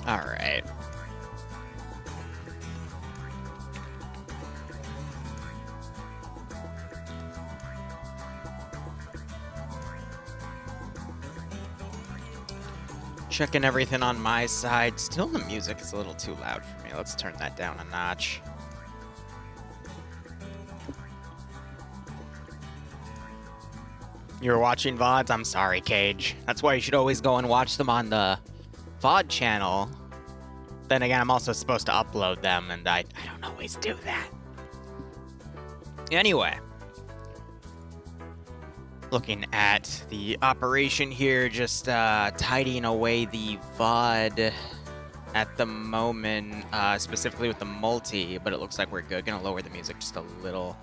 Alright. Checking everything on my side. Still the music is a little too loud for me. Let's turn that down a notch. You're watching VODs? I'm sorry, Cage. That's why you should always go and watch them on the VOD channel. Then again, I'm also supposed to upload them, and I don't always do that. Anyway. Looking at the operation here, just tidying away the VOD at the moment, specifically with the multi, but it looks like we're good. Gonna lower the music just a little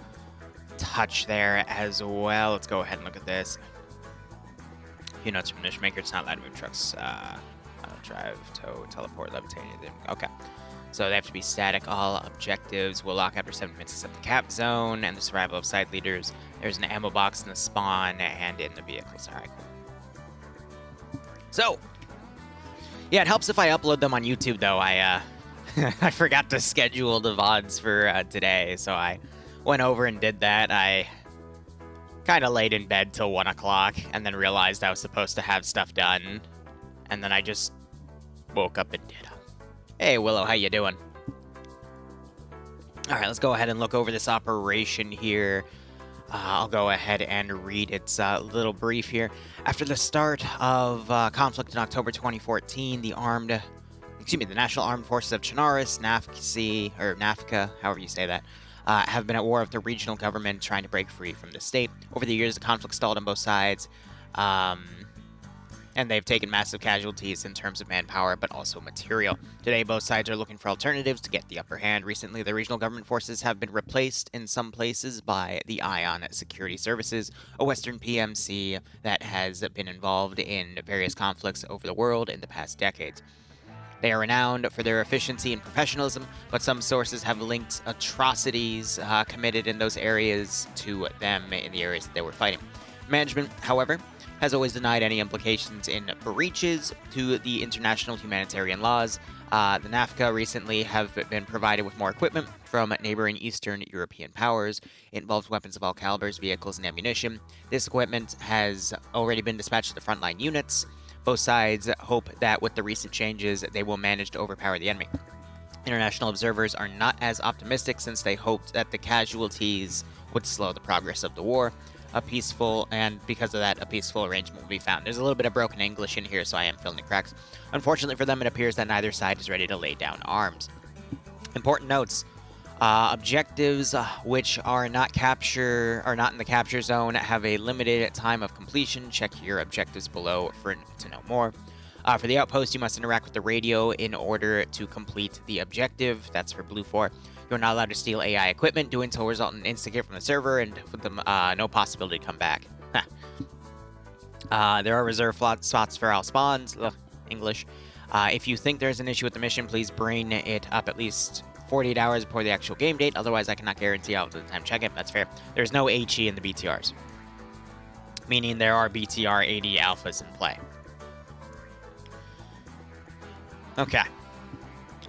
touch there as well. Let's go ahead and look at this. Few notes from Nishmaker. It's not allowed to move trucks, drive, tow, teleport, levitate, anything. Okay. So they have to be static. All objectives will lock after 7 minutes except the cap zone and the survival of side leaders. There's an ammo box in the spawn and in the vehicles. All right, cool. So, yeah, it helps if I upload them on YouTube, though. I I forgot to schedule the VODs for today, so I went over and did that. I kind of laid in bed till 1 o'clock and then realized I was supposed to have stuff done. And then I just woke up and did them. Hey, Willow, how you doing? All right, let's go ahead and look over this operation here. I'll go ahead and read its little brief here. After the start of conflict in October 2014, the National Armed Forces of Chernarus, NAFCA, however you say that, have been at war with the regional government trying to break free from the state. Over the years, the conflict stalled on both sides. And they've taken massive casualties in terms of manpower, but also material. Today, both sides are looking for alternatives to get the upper hand. Recently, the regional government forces have been replaced in some places by the Ion Security Services, a Western PMC that has been involved in various conflicts over the world in the past decades. They are renowned for their efficiency and professionalism, but some sources have linked atrocities committed in those areas to them in the areas that they were fighting. Management, however, has always denied any implications in breaches to the international humanitarian laws. The NAFCA recently have been provided with more equipment from neighboring Eastern European powers. It involves weapons of all calibers, vehicles, and ammunition. This equipment has already been dispatched to the frontline units. Both sides hope that with the recent changes, they will manage to overpower the enemy. International observers are not as optimistic since they hoped that the casualties would slow the progress of the war. Because of that, a peaceful arrangement will be found. There's a little bit of broken English in here, so I am filling the cracks. Unfortunately for them, it appears that neither side is ready to lay down arms. Important notes. Objectives which are not in the capture zone have a limited time of completion. Check your objectives below to know more. For the outpost, you must interact with the radio in order to complete the objective. That's for Blue 4. You're not allowed to steal AI equipment. Doing so will result in an instigate from the server and with them no possibility to come back. There are reserve spots for all spawns. English. If you think there's an issue with the mission, please bring it up at least 48 hours before the actual game date. Otherwise, I cannot guarantee I'll have the time to check it. That's fair. There's no HE in the BTRs. Meaning there are BTR 80 alphas in play. Okay.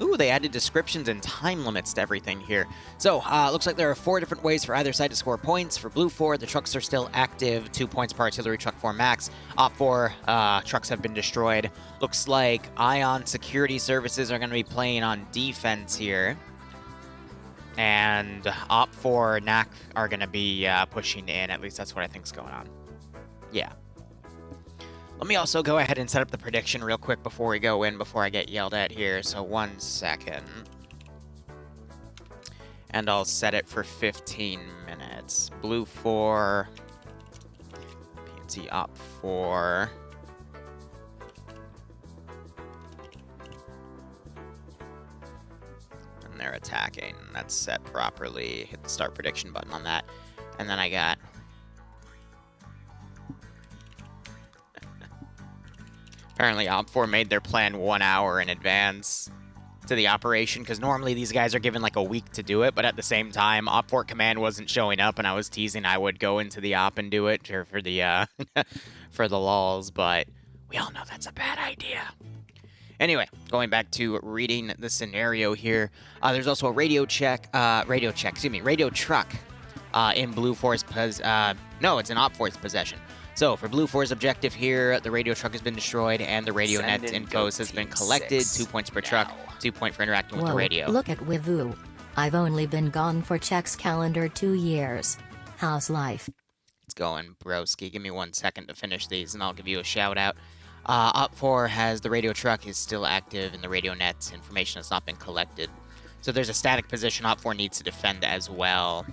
Ooh, they added descriptions and time limits to everything here. So, looks like there are 4 different ways for either side to score points. For Blue 4, the trucks are still active, 2 points per artillery truck 4 max. Op 4, trucks have been destroyed. Looks like Ion Security Services are going to be playing on defense here. And Op 4, NAC are going to be pushing in. At least that's what I think's going on. Yeah. Let me also go ahead and set up the prediction real quick before we go in, before I get yelled at here. So 1 second. And I'll set it for 15 minutes. Blue 4. PMC Op 4. And they're attacking. That's set properly. Hit the start prediction button on that. And then I got... Apparently, Op4 made their plan 1 hour in advance to the operation, because normally these guys are given like a week to do it, but at the same time, Op4 command wasn't showing up, and I was teasing I would go into the op and do it for the for the lulz, but we all know that's a bad idea. Anyway, going back to reading the scenario here, there's also a radio truck in Blue Force, no, it's an Op Force possession. So, for Blue Force objective here, the radio truck has been destroyed and the radio net infos has been collected. 2 points per truck, 2 points for interacting with the radio. Look at Wivu. I've only been gone for Czech's calendar 2 years. How's life? It's going, broski. Give me 1 second to finish these and I'll give you a shout out. Op 4 has the radio truck is still active and the radio net information has not been collected. So there's a static position Op 4 needs to defend as well.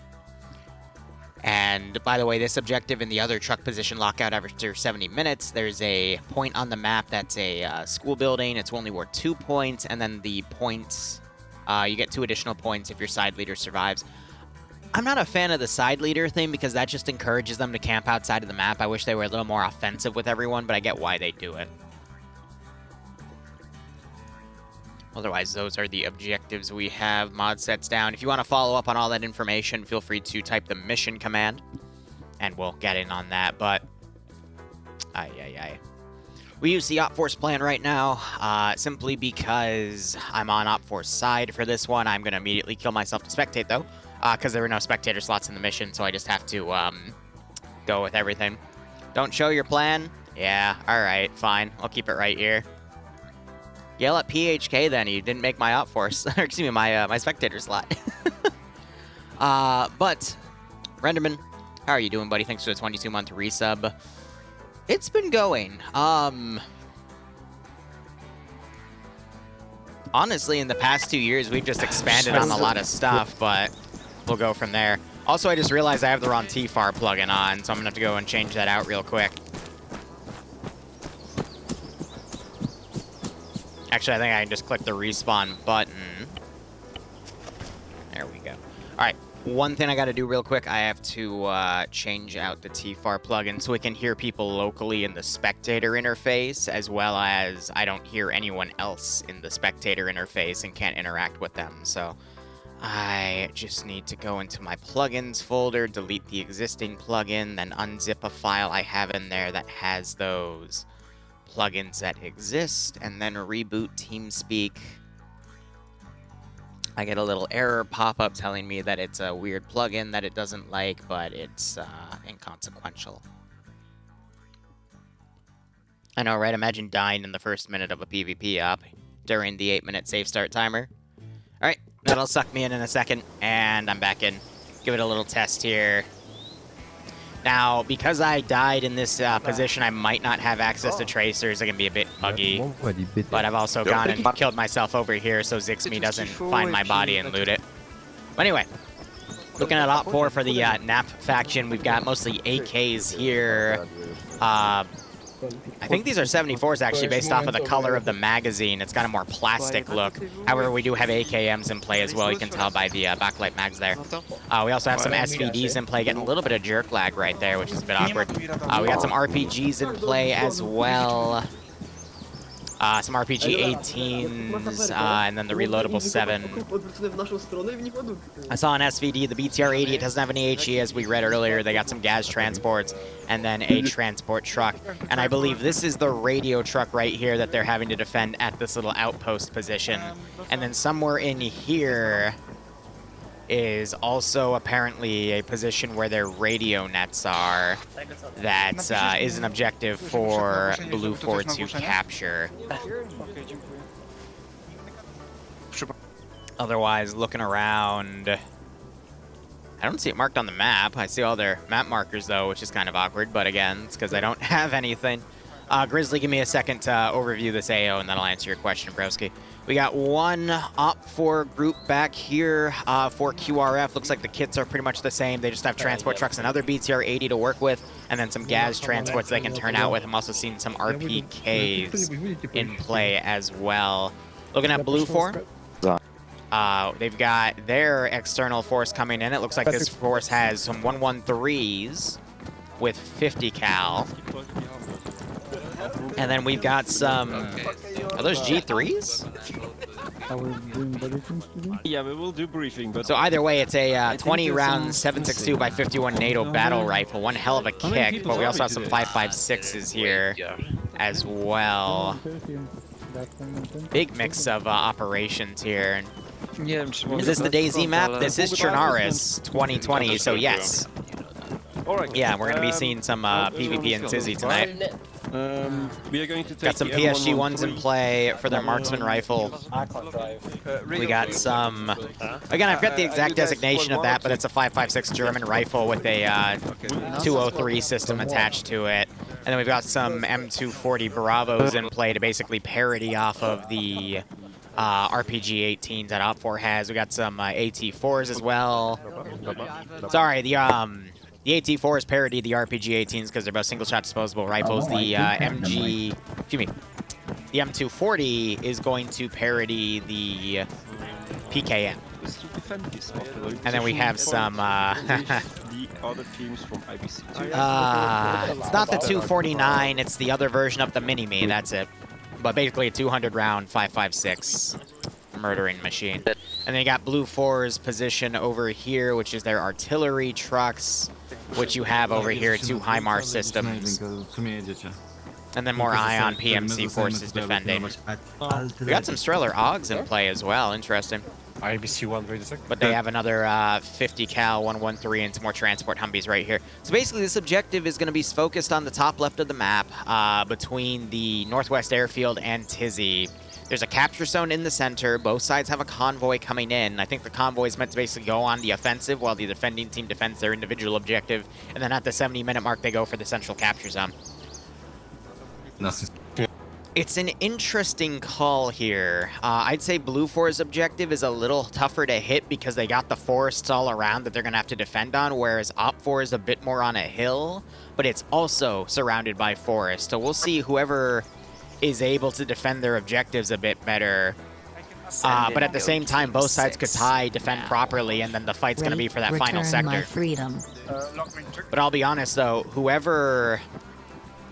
And by the way, this objective in the other truck position lockout after 70 minutes, there's a point on the map that's a school building. It's only worth 2 points, and then the points, you get 2 additional points if your side leader survives. I'm not a fan of the side leader thing because that just encourages them to camp outside of the map. I wish they were a little more offensive with everyone, but I get why they do it. Otherwise, those are the objectives we have. Mod sets down. If you want to follow up on all that information, feel free to type the mission command, and we'll get in on that, but... We use the Op Force plan right now, simply because I'm on Op Force side for this one. I'm going to immediately kill myself to spectate, though, because there were no spectator slots in the mission, so I just have to go with everything. Don't show your plan? Yeah, alright, fine. I'll keep it right here. Yell at PHK then, you didn't make my Op Force, or excuse me, my spectator slot. But, Renderman, how are you doing, buddy? Thanks for the 22-month resub. It's been going. Honestly, in the past 2 years, we've just expanded on a lot of stuff, but we'll go from there. Also, I just realized I have the wrong TFAR plugin on, so I'm gonna have to go and change that out real quick. Actually, I think I can just click the respawn button. There we go. Alright, one thing I gotta do real quick, I have to change out the TFAR plugin so we can hear people locally in the spectator interface, as well as I don't hear anyone else in the spectator interface and can't interact with them. So I just need to go into my plugins folder, delete the existing plugin, then unzip a file I have in there that has those plugins that exist, and then reboot TeamSpeak. I get a little error pop-up telling me that it's a weird plugin that it doesn't like, but it's inconsequential. I know, right? Imagine dying in the first minute of a PvP op during the 8-minute safe start timer. Alright, that'll suck me in a second, and I'm back in. Give it a little test here. Now, because I died in this position, I might not have access to tracers. They're going to be a bit buggy. But I've also gone and killed myself over here so Zixme doesn't find my body and loot it. But anyway, looking at Op 4 for the NAP faction, we've got mostly AKs here. I think these are 74s actually based off of the color of the magazine. It's got a more plastic look. However, we do have AKMs in play as well. You can tell by the backlight mags there. We also have some SVDs in play, getting a little bit of jerk lag right there, which is a bit awkward. We got some RPGs in play as well. Some RPG 18s, and then the reloadable 7. I saw an SVD, the BTR 80, it doesn't have any HE as we read earlier. They got some gas transports, and then a transport truck. And I believe this is the radio truck right here that they're having to defend at this little outpost position. And then somewhere in here is also apparently a position where their radio nets are that is an objective for Blue 4 to capture. Otherwise, looking around, I don't see it marked on the map. I see all their map markers though, which is kind of awkward, but again, it's because I don't have anything. Grizzly, give me a second to overview this AO and then I'll answer your question, broski. We got one Op 4 group back here for QRF. Looks like the kits are pretty much the same. They just have transport trucks, another BTR 80 to work with, and then some gas transports they can turn out with. I'm also seeing some RPKs in play as well. Looking at Blue 4. They've got their external force coming in. It looks like this force has some 113s with 50 cal. And then we've got some... Are those G3s? Yeah, we will do briefing, but... So either way, it's a 20-round 7.62 by 51 NATO battle rifle. One hell of a kick, but we also have some 5.56s here as well. Big mix of operations here. Yeah, I'm just Is this the DayZ map? This is Chernaris 2020, so yes. Alright. Yeah, we're going to be seeing some PvP and Tizzy tonight. We are going to take Got some PSG ones in play for their marksman rifle. We got some... Again, I forgot the exact designation of that, but it's a 5.56 German rifle with a 203 system attached to it. And then we've got some M240 Bravos in play to basically parody off of the RPG 18s that OFCRA has. We got some AT4s as well. Sorry, the AT4s parody the RPG 18s because they're both single-shot disposable rifles. The the M240 is going to parody the PKM. And then we have some... the other teams from IBC. it's not the 249, it's the other version of the Mini-Me, that's it. But basically a 200-round 5.56 murdering machine. And then you got Blue 4's position over here, which is their artillery trucks, which you have over here, 2 HIMARS systems. And then more Ion PMC forces defending. We got some Streller AUGs in play as well, interesting. IBC 1, wait a sec. But they have another 50 cal 113 and some more transport Humvees right here. So basically this objective is going to be focused on the top left of the map between the Northwest Airfield and Tizzy. There's a capture zone in the center. Both sides have a convoy coming in. I think the convoy is meant to basically go on the offensive while the defending team defends their individual objective. And then at the 70-minute mark, they go for the central capture zone. It's an interesting call here. I'd say Blue 4's objective is a little tougher to hit because they got the forests all around that they're going to have to defend on, whereas Op4 is a bit more on a hill, but it's also surrounded by forest. So we'll see whoever is able to defend their objectives a bit better. But at the same time, both sides could tie, defend properly, and then the fight's going to be for that final sector. My freedom. But I'll be honest, though, whoever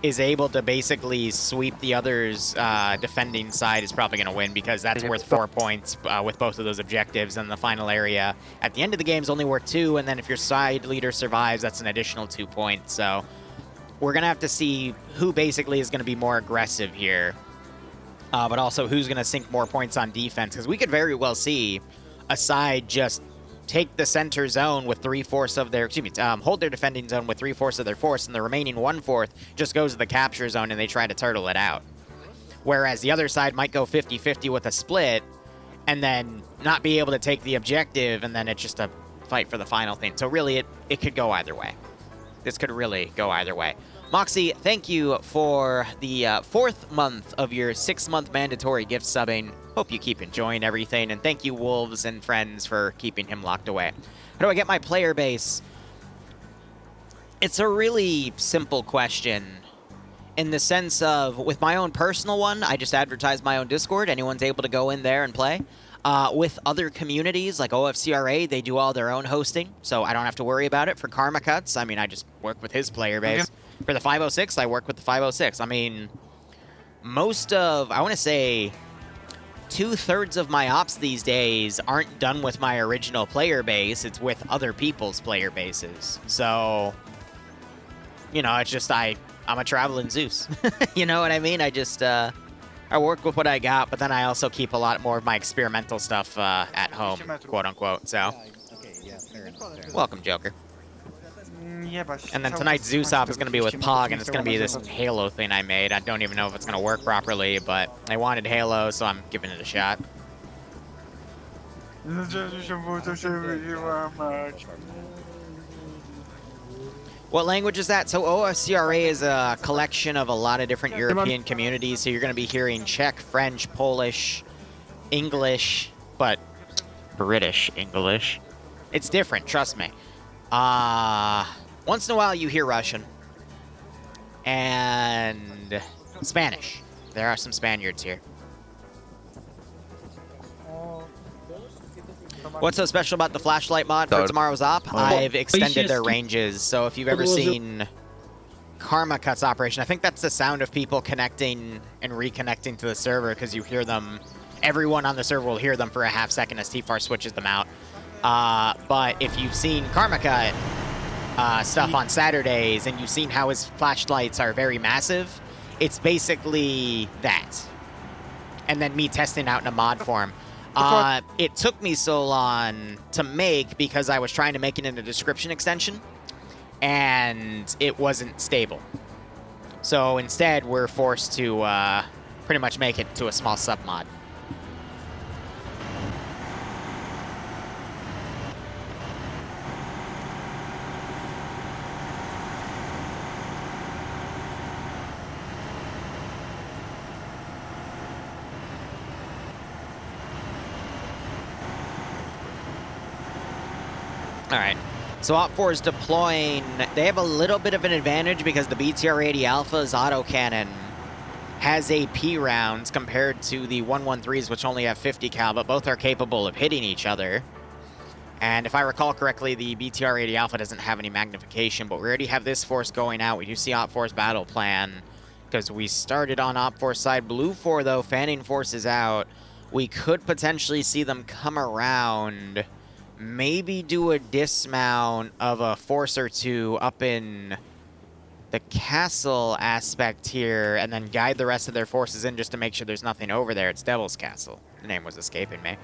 is able to basically sweep the other's defending side is probably going to win because that's worth 4 points with both of those objectives. And the final area at the end of the game is only worth 2, and then if your side leader survives, that's an additional 2 points. So we're going to have to see who basically is going to be more aggressive here, but also who's going to sink more points on defense, because we could very well see a side just take the center zone with 3/4 of their, hold their defending zone with 3/4 of their force, and the remaining 1/4 just goes to the capture zone and they try to turtle it out. Whereas the other side might go 50-50 with a split and then not be able to take the objective, and then it's just a fight for the final thing. So really, it could go either way. This could really go either way. Moxie, thank you for the 4th month of your 6-month mandatory gift subbing. Hope you keep enjoying everything, and thank you, Wolves and friends, for keeping him locked away. How do I get my player base? It's a really simple question in the sense of, with my own personal one, I just advertise my own Discord. Anyone's able to go in there and play. With other communities like OFCRA, they do all their own hosting, so I don't have to worry about it. For Karma Cuts, I mean, I just work with his player base. Okay. For the 506, I work with the 506. I mean, most of, I want to say, 2/3 of my ops these days aren't done with my original player base. It's with other people's player bases. So, you know, it's just, I'm a traveling Zeus. You know what I mean? I just, I work with what I got, but then I also keep a lot more of my experimental stuff at home, quote unquote. So, welcome, Joker. And then tonight's Zeus op is going to be with Pog, and it's going to be this Halo thing I made. I don't even know if it's going to work properly, but I wanted Halo, so I'm giving it a shot. What language is that? So OFCRA is a collection of a lot of different European communities, so you're going to be hearing Czech, French, Polish, English, but British English. It's different, trust me. Once in a while you hear Russian and Spanish. There are some Spaniards here. What's so special about the flashlight mod for tomorrow's op? I've extended their ranges, so if you've ever seen Karma Cuts operation, I think that's the sound of people connecting and reconnecting to the server, because you hear them, everyone on the server will hear them for a half second as T-Far switches them out. But if you've seen Karma Cut stuff on Saturdays, and you've seen how his flashlights are very massive, it's basically that. and then me testing out in a mod form. It took me so long to make because I was trying to make it in a description extension, and it wasn't stable. So instead, we're forced to pretty much make it to a small submod. All right, so OFCRA is deploying. They have a little bit of an advantage because the BTR-80 Alpha's autocannon has AP rounds compared to the 113s, which only have 50 cal, but both are capable of hitting each other. And if I recall correctly, the BTR-80 Alpha doesn't have any magnification, but we already have this force going out. We do see OFCRA's battle plan because we started on OFCRA's side. Blue 4, though, fanning forces out. We could potentially see them come around, maybe do a dismount of a force or two up in the castle aspect here, and then guide the rest of their forces in just to make sure there's nothing over there. It's Devil's Castle. The name was escaping me.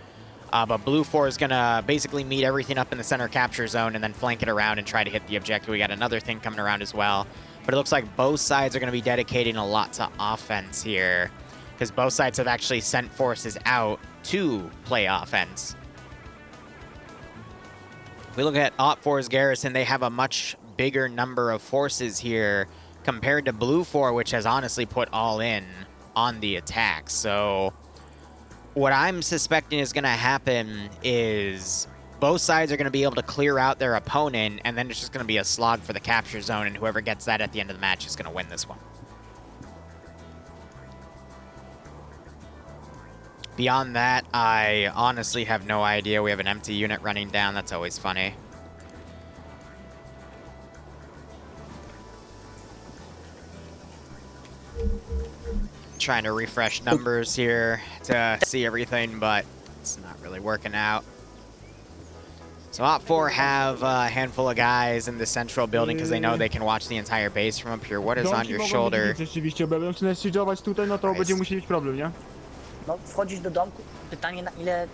But Blue 4 is going to basically meet everything up in the center capture zone and then flank it around and try to hit the objective. We got another thing coming around as well. But it looks like both sides are going to be dedicating a lot to offense here, because both sides have actually sent forces out to play offense. We look at OFCRA's garrison, they have a much bigger number of forces here compared to Blue 4, which has honestly put all in on the attack. So what I'm suspecting is going to happen is both sides are going to be able to clear out their opponent, and then it's just going to be a slog for the capture zone, and whoever gets that at the end of the match is going to win this one. Beyond that, I honestly have no idea. We have an empty unit running down. That's always funny. Trying to refresh numbers here to see everything, but it's not really working out. So OFCRA have a handful of guys in the central building because they know they can watch the entire base from up here. What is on your shoulder? Rzeczywiście, bo będą siedzieć tutaj, no to będziemy musieli mieć problem, nie? No, wchodzić do domku, pytanie na ile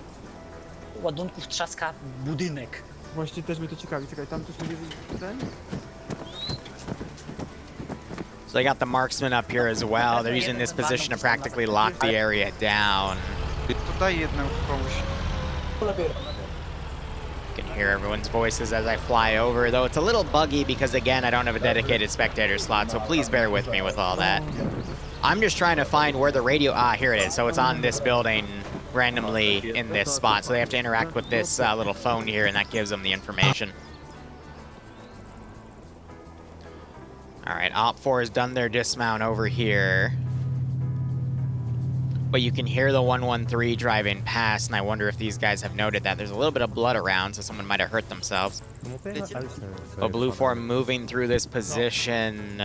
ładunków trzaska budynek. Właśnie też mnie to ciekawi. Czekaj, tam coś będzie ten? So they got the marksman up here as well. They're using this position to practically lock the area down. Tutaj jedną komuś. You can hear everyone's voices as I fly over, though it's a little buggy because, again, I don't have a dedicated spectator slot, so please bear with me with all that. I'm just trying to find where the radio... Ah, here it is. So it's on this building randomly in this spot, so they have to interact with this little phone here, and that gives them the information. All right, OPFOR has done their dismount over here. But you can hear the 113 driving past, and I wonder if these guys have noted that. There's a little bit of blood around, so someone might have hurt themselves. But Blue 4 moving through this position.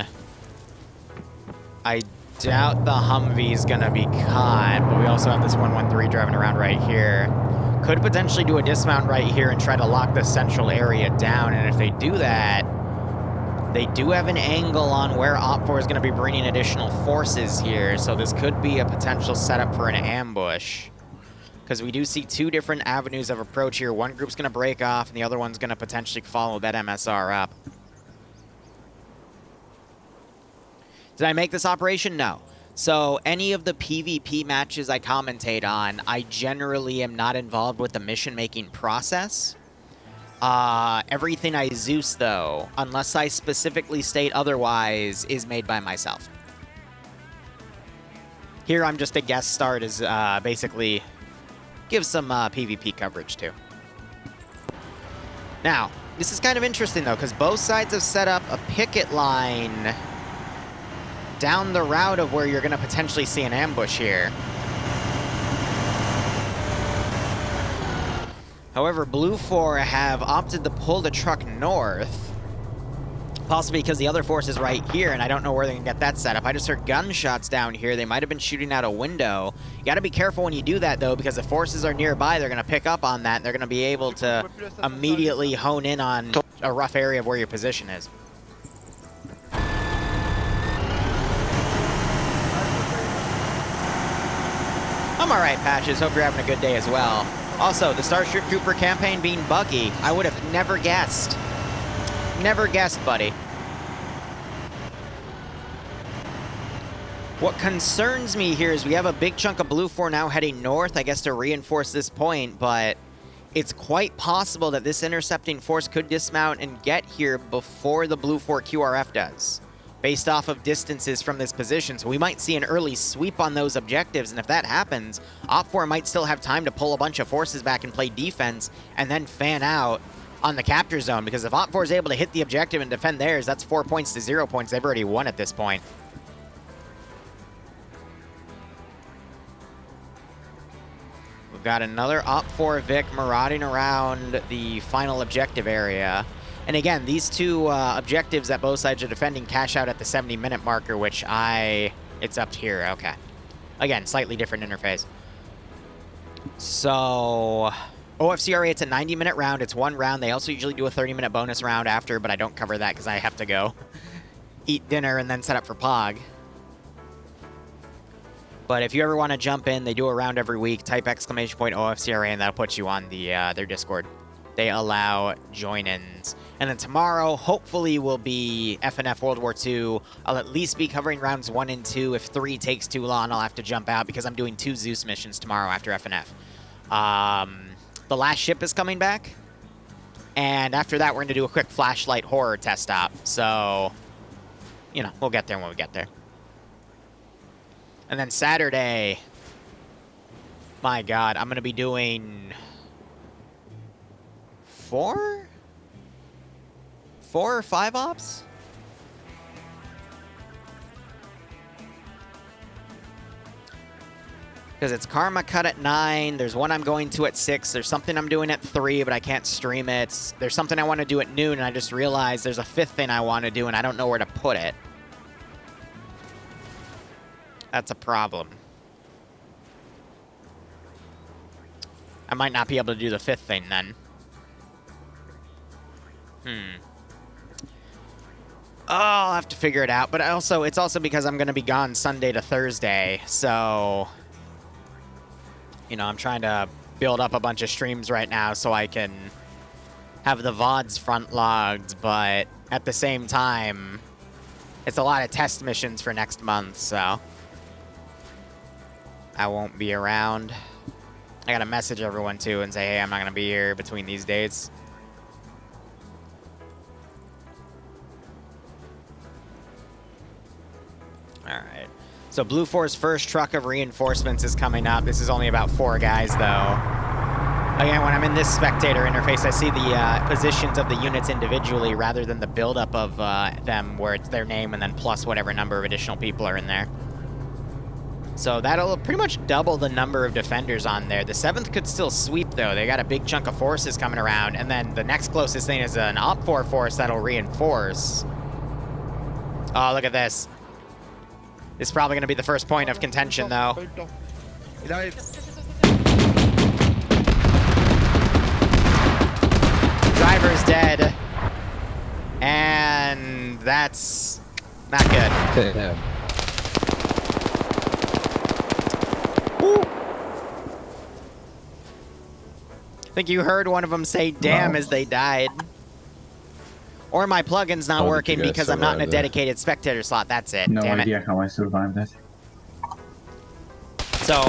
I doubt the Humvee's gonna be caught, but we also have this 113 driving around right here. Could potentially do a dismount right here and try to lock the central area down, and if they do that, they do have an angle on where OPFOR is going to be bringing additional forces here, so this could be a potential setup for an ambush. Because we do see two different avenues of approach here. One group's going to break off, and the other one's going to potentially follow that MSR up. Did I make this operation? No. So any of the PvP matches I commentate on, I generally am not involved with the mission-making process. Everything I Zeus, though, unless I specifically state otherwise, is made by myself. Here, I'm just a guest star to basically give some PvP coverage, too. Now, this is kind of interesting, though, because both sides have set up a picket line down the route of where you're going to potentially see an ambush here. However, Blue 4 have opted to pull the truck north, possibly because the other force is right here, and I don't know where they can get that set up. I just heard gunshots down here. They might have been shooting out a window. You got to be careful when you do that, though, because if forces are nearby, they're going to pick up on that, and they're going to be able to immediately hone in on a rough area of where your position is. I'm all right, Patches. Hope you're having a good day as well. Also, the Starship Trooper campaign being buggy. I would have never guessed. Never guessed, buddy. What concerns me here is we have a big chunk of Blue 4 now heading north, I guess, to reinforce this point, but it's quite possible that this intercepting force could dismount and get here before the Blue 4 QRF does, based off of distances from this position. So we might see an early sweep on those objectives, and if that happens, OP4 might still have time to pull a bunch of forces back and play defense, and then fan out on the capture zone, because if OP4 is able to hit the objective and defend theirs, that's 4 points to 0 points. They've already won at this point. We've got another OP4 Vic marauding around the final objective area. And again, these two objectives that both sides are defending cash out at the 70-minute marker, which it's up here, okay. Again, slightly different interface. So, OFCRA, it's a 90-minute round. It's one round. They also usually do a 30-minute bonus round after, but I don't cover that because I have to go eat dinner and then set up for POG. But if you ever want to jump in, they do a round every week. Type !OFCRA, and that'll put you on their Discord. They allow join-ins. And then tomorrow, hopefully, will be FNF World War II. I'll at least be covering rounds 1 and 2. If 3 takes too long, I'll have to jump out because I'm doing 2 Zeus missions tomorrow after FNF. The last ship is coming back. And after that, we're going to do a quick flashlight horror test stop. So, you know, we'll get there when we get there. And then Saturday, my God, I'm going to be doing 4 or 5 ops? Because it's Karma Cut at 9. There's one I'm going to at 6. There's something I'm doing at 3, but I can't stream it. There's something I want to do at noon, and I just realized there's a 5th thing I want to do, and I don't know where to put it. That's a problem. I might not be able to do the 5th thing then. Oh, I'll have to figure it out. But it's also because I'm going to be gone Sunday to Thursday. So, you know, I'm trying to build up a bunch of streams right now so I can have the VODs front logged. But at the same time, it's a lot of test missions for next month, so I won't be around. I gotta message everyone too and say, hey, I'm not gonna be here between these dates. Alright. So Blue 4's first truck of reinforcements is coming up. This is only about 4 guys, though. Again, when I'm in this spectator interface, I see the positions of the units individually rather than the buildup of them, where it's their name and then plus whatever number of additional people are in there. So that'll pretty much double the number of defenders on there. The 7th could still sweep, though. They got a big chunk of forces coming around. And then the next closest thing is an OP4 force that'll reinforce. Oh, look at this. This is probably going to be the first point of contention, though. Driver's dead. And that's not good. Yeah. I think you heard one of them say damn as they died. Or my plugin's not working because I'm not in a dedicated spectator slot. That's it. No Damn idea how I survived that. So,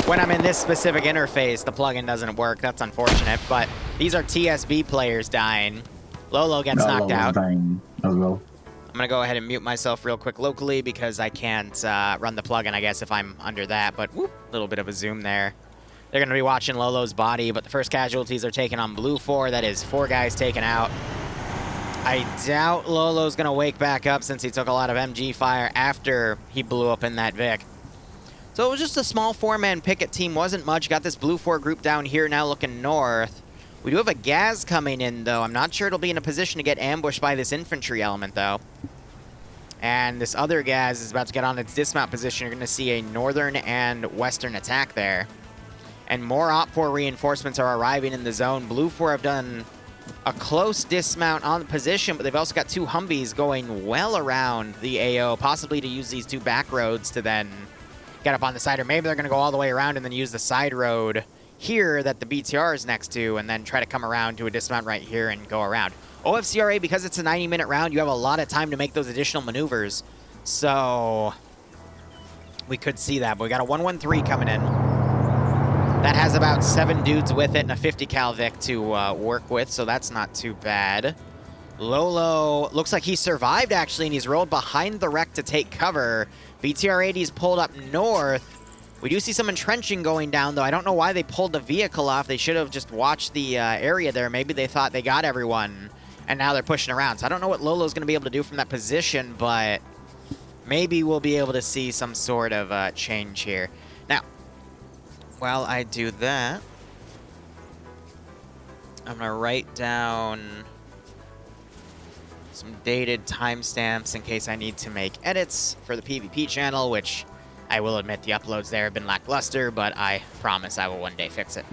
when I'm in this specific interface, the plugin doesn't work. That's unfortunate. But these are TSB players dying. Lolo gets knocked out. Dying as well. I'm going to go ahead and mute myself real quick locally because I can't run the plugin, I guess, if I'm under that. But, whoop, a little bit of a zoom there. They're going to be watching Lolo's body, but the first casualties are taken on Blue 4. That is 4 guys taken out. I doubt Lolo's going to wake back up since he took a lot of MG fire after he blew up in that Vic. So it was just a small 4-man picket team. Wasn't much. Got this Blue 4 group down here now looking north. We do have a Gaz coming in, though. I'm not sure it'll be in a position to get ambushed by this infantry element, though. And this other Gaz is about to get on its dismount position. You're going to see a northern and western attack there. And more OP4 reinforcements are arriving in the zone. Blue 4 have done a close dismount on the position, but they've also got 2 Humvees going well around the AO, possibly to use these 2 back roads to then get up on the side, or maybe they're going to go all the way around and then use the side road here that the BTR is next to, and then try to come around to a dismount right here and go around. OFCRA, because it's a 90-minute round, you have a lot of time to make those additional maneuvers. So we could see that, but we got a 113 coming in. That has about 7 dudes with it and a 50 cal Vic to work with, so that's not too bad. Lolo looks like he survived, actually, and he's rolled behind the wreck to take cover. BTR-80's pulled up north. We do see some entrenching going down, though. I don't know why they pulled the vehicle off. They should have just watched the area there. Maybe they thought they got everyone, and now they're pushing around. So I don't know what Lolo's going to be able to do from that position, but maybe we'll be able to see some sort of change here. Now, while I do that, I'm going to write down some dated timestamps in case I need to make edits for the PvP channel, which I will admit the uploads there have been lackluster, but I promise I will one day fix it.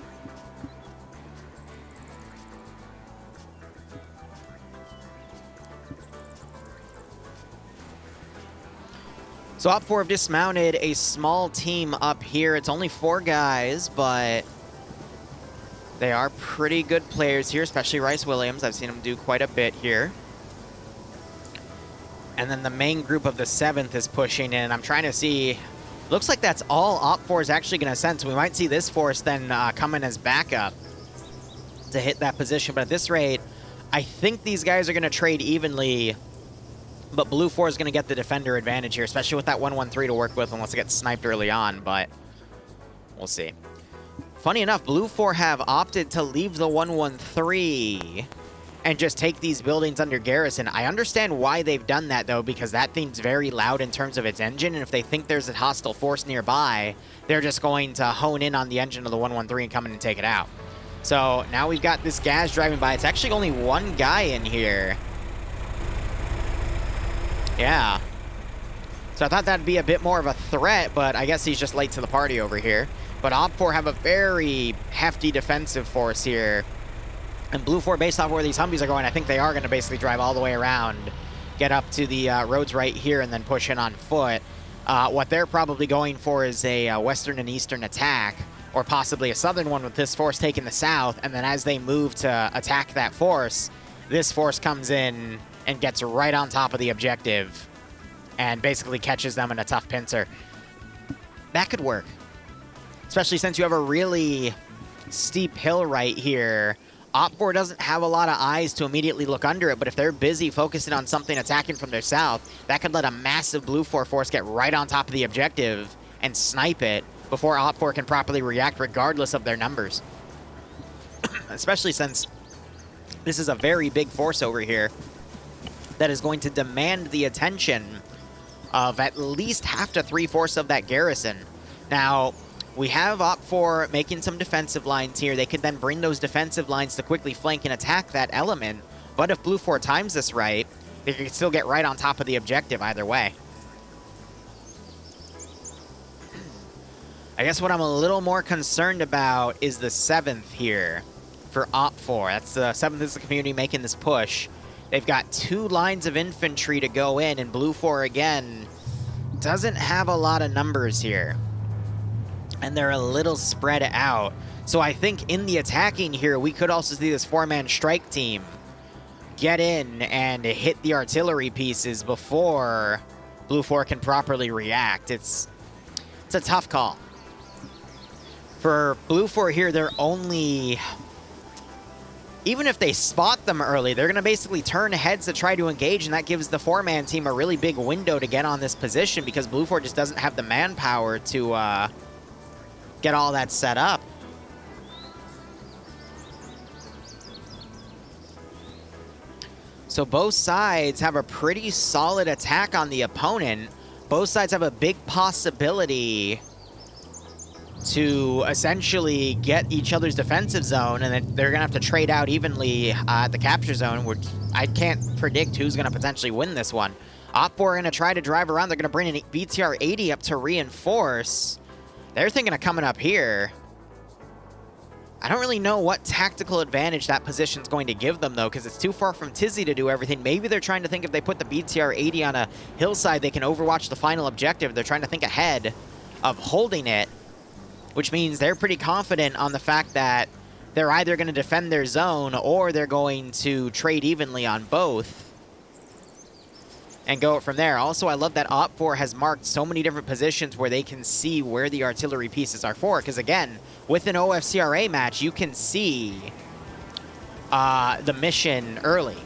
So OFCRA have dismounted a small team up here. It's only 4 guys, but they are pretty good players here, especially Rice Williams. I've seen him do quite a bit here. And then the main group of the 7th is pushing in. I'm trying to see. Looks like that's all OFCRA is actually going to send, so we might see this force then come in as backup to hit that position. But at this rate, I think these guys are going to trade evenly, but Blue 4 is going to get the defender advantage here, especially with that 113 to work with unless it gets sniped early on, but we'll see. Funny enough, Blue 4 have opted to leave the 113 and just take these buildings under garrison. I understand why they've done that, though, because that thing's very loud in terms of its engine, and if they think there's a hostile force nearby, they're just going to hone in on the engine of the 113 and come in and take it out. So now we've got this gas driving by. It's actually only 1 guy in here. Yeah. So I thought that'd be a bit more of a threat, but I guess he's just late to the party over here. But OFCRA have a very hefty defensive force here. And Blue 4, based off where these Humvees are going, I think they are going to basically drive all the way around, get up to the roads right here, and then push in on foot. What they're probably going for is a western and eastern attack, or possibly a southern one with this force taking the south, and then as they move to attack that force, this force comes in and gets right on top of the objective and basically catches them in a tough pincer. That could work, especially since you have a really steep hill right here. OFCRA doesn't have a lot of eyes to immediately look under it, but if they're busy focusing on something attacking from their south, that could let a massive Blue 4 force get right on top of the objective and snipe it before OFCRA can properly react regardless of their numbers. Especially since this is a very big force over here that is going to demand the attention of at least half to 3/4 of that garrison. Now, we have OFCRA making some defensive lines here. They could then bring those defensive lines to quickly flank and attack that element. But if Blue 4 times this right, they can still get right on top of the objective either way. I guess what I'm a little more concerned about is the 7th here for OFCRA. That's the 7th is the community making this push. They've got 2 lines of infantry to go in, and Blue 4, again, doesn't have a lot of numbers here. And they're a little spread out. So I think in the attacking here, we could also see this 4-man strike team get in and hit the artillery pieces before Blue 4 can properly react. It's a tough call. For Blue 4 here, they're only... Even if they spot them early, they're going to basically turn heads to try to engage, and that gives the 4-man team a really big window to get on this position because Blue 4 just doesn't have the manpower to get all that set up. So both sides have a pretty solid attack on the opponent. Both sides have a big possibility to essentially get each other's defensive zone, and then they're going to have to trade out evenly at the capture zone, which I can't predict who's going to potentially win this one. OFCRA are going to try to drive around. They're going to bring an BTR-80 up to reinforce. They're thinking of coming up here. I don't really know what tactical advantage that position's going to give them, though, because it's too far from Tizzy to do everything. Maybe they're trying to think if they put the BTR-80 on a hillside, they can overwatch the final objective. They're trying to think ahead. of holding it, which means they're pretty confident on the fact that they're either going to defend their zone or they're going to trade evenly on both and go from there. Also, I love that OPFOR has marked so many different positions where they can see where the artillery pieces are for, because again, with an OFCRA match, you can see the mission early.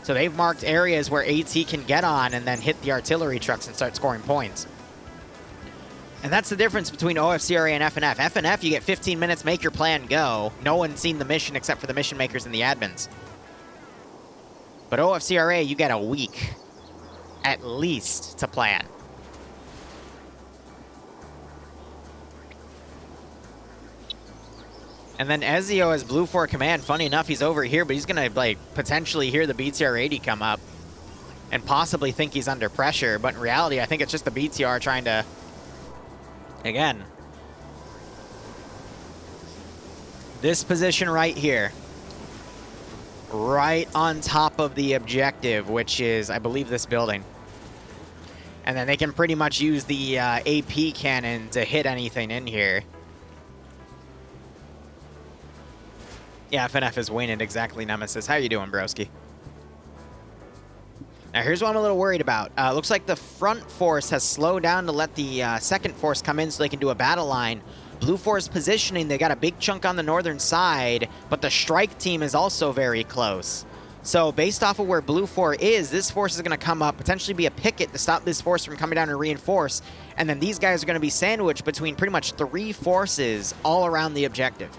So they've marked areas where AT can get on and then hit the artillery trucks and start scoring points. And that's the difference between OFCRA and FNF. FNF, you get 15 minutes, make your plan, go. No one's seen the mission except for the mission makers and the admins. But OFCRA, you get a week, at least, to plan. And then Ezio as Blue 4 command. Funny enough, he's over here, but he's going to like potentially hear the BTR 80 come up and possibly think he's under pressure. But in reality, I think it's just the BTR trying to, again, this position right here, right on top of the objective, which is, I believe, this building. And then they can pretty much use the AP cannon to hit anything in here. Yeah, FNF is winning, exactly, Nemesis. How you doing, broski? Now, here's what I'm a little worried about. Looks like the front force has slowed down to let the second force come in so they can do a battle line. Blue force positioning, they got a big chunk on the northern side, but the strike team is also very close. So based off of where Blue 4 is, this force is going to come up, potentially be a picket to stop this force from coming down and reinforce. And then these guys are going to be sandwiched between pretty much 3 forces all around the objective.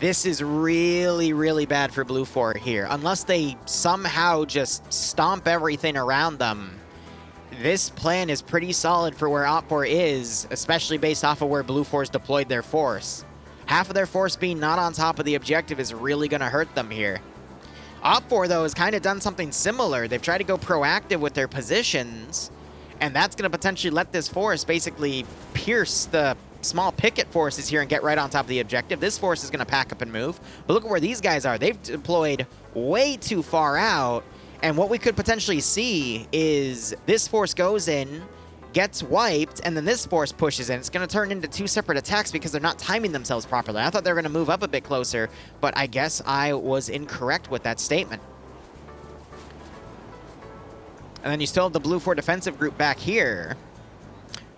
This is really, really bad for Blue 4 here. Unless they somehow just stomp everything around them, this plan is pretty solid for where OPFOR is, especially based off of where Blue 4's deployed their force. Half of their force being not on top of the objective is really going to hurt them here. OPFOR, though, has kind of done something similar. They've tried to go proactive with their positions, and that's going to potentially let this force basically pierce the small picket forces here and get right on top of the objective. This force is going to pack up and move. But look at where these guys are. They've deployed way too far out. And what we could potentially see is this force goes in, gets wiped, and then this force pushes in. It's going to turn into 2 separate attacks because they're not timing themselves properly. I thought they were going to move up a bit closer, but I guess I was incorrect with that statement. And then you still have the Blue 4 defensive group back here.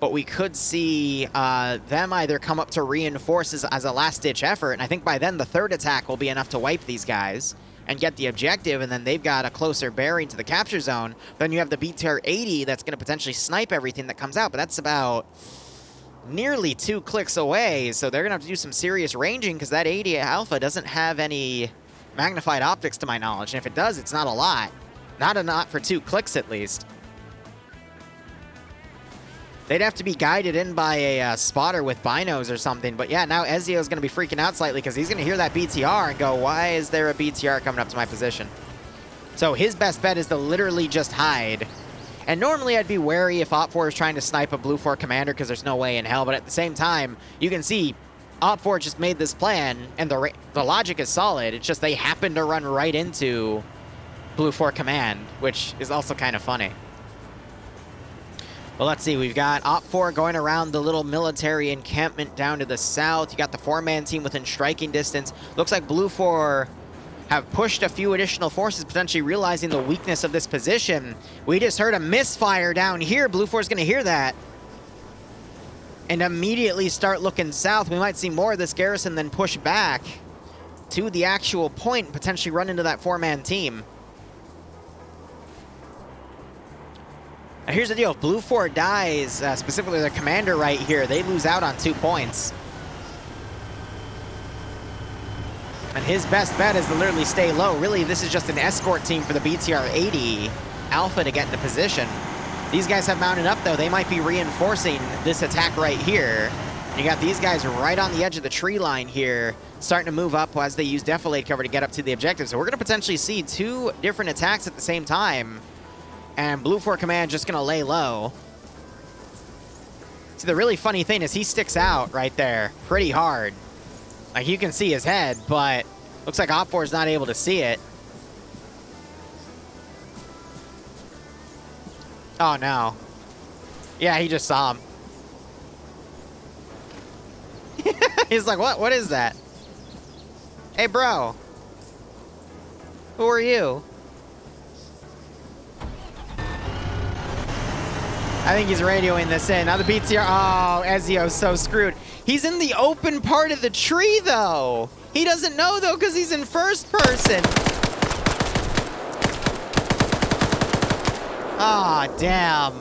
But we could see them either come up to reinforce as a last-ditch effort, and I think by then the third attack will be enough to wipe these guys and get the objective, and then they've got a closer bearing to the capture zone. Then you have the BTR 80 that's going to potentially snipe everything that comes out, but that's about nearly 2 clicks away, so they're going to have to do some serious ranging because that 80 Alpha doesn't have any magnified optics to my knowledge, and if it does, it's not a lot. Not for 2 clicks at least. They'd have to be guided in by a spotter with binos or something. But yeah, now Ezio's going to be freaking out slightly because he's going to hear that BTR and go, why is there a BTR coming up to my position? So his best bet is to literally just hide. And normally I'd be wary if OPFOR is trying to snipe a Blue 4 commander because there's no way in hell. But at the same time, you can see OPFOR just made this plan and the logic is solid. It's just they happen to run right into Blue 4 command, which is also kind of funny. Well, let's see. We've got OPFOR going around the little military encampment down to the south. You got the 4-man team within striking distance. Looks like Blue 4 have pushed a few additional forces, potentially realizing the weakness of this position. We just heard a misfire down here. Blue 4 is going to hear that and immediately start looking south. We might see more of this garrison then push back to the actual point and potentially run into that 4-man team. Now here's the deal, if Blue 4 dies, specifically their commander right here, they lose out on 2 points. And his best bet is to literally stay low. Really, this is just an escort team for the BTR 80 Alpha to get into position. These guys have mounted up though, they might be reinforcing this attack right here. You got these guys right on the edge of the tree line here, starting to move up as they use defilade cover to get up to the objective. So we're gonna potentially see 2 different attacks at the same time. And Blue 4 command just going to lay low. See, the really funny thing is he sticks out right there pretty hard. Like, you can see his head, but looks like OPFOR is not able to see it. Oh, no. Yeah, he just saw him. He's like, what? What is that? Hey, bro. Who are you? I think he's radioing this in. Now the BTR. Oh, Ezio's so screwed. He's in the open part of the tree, though. He doesn't know, though, because he's in first person. Ah, oh, damn.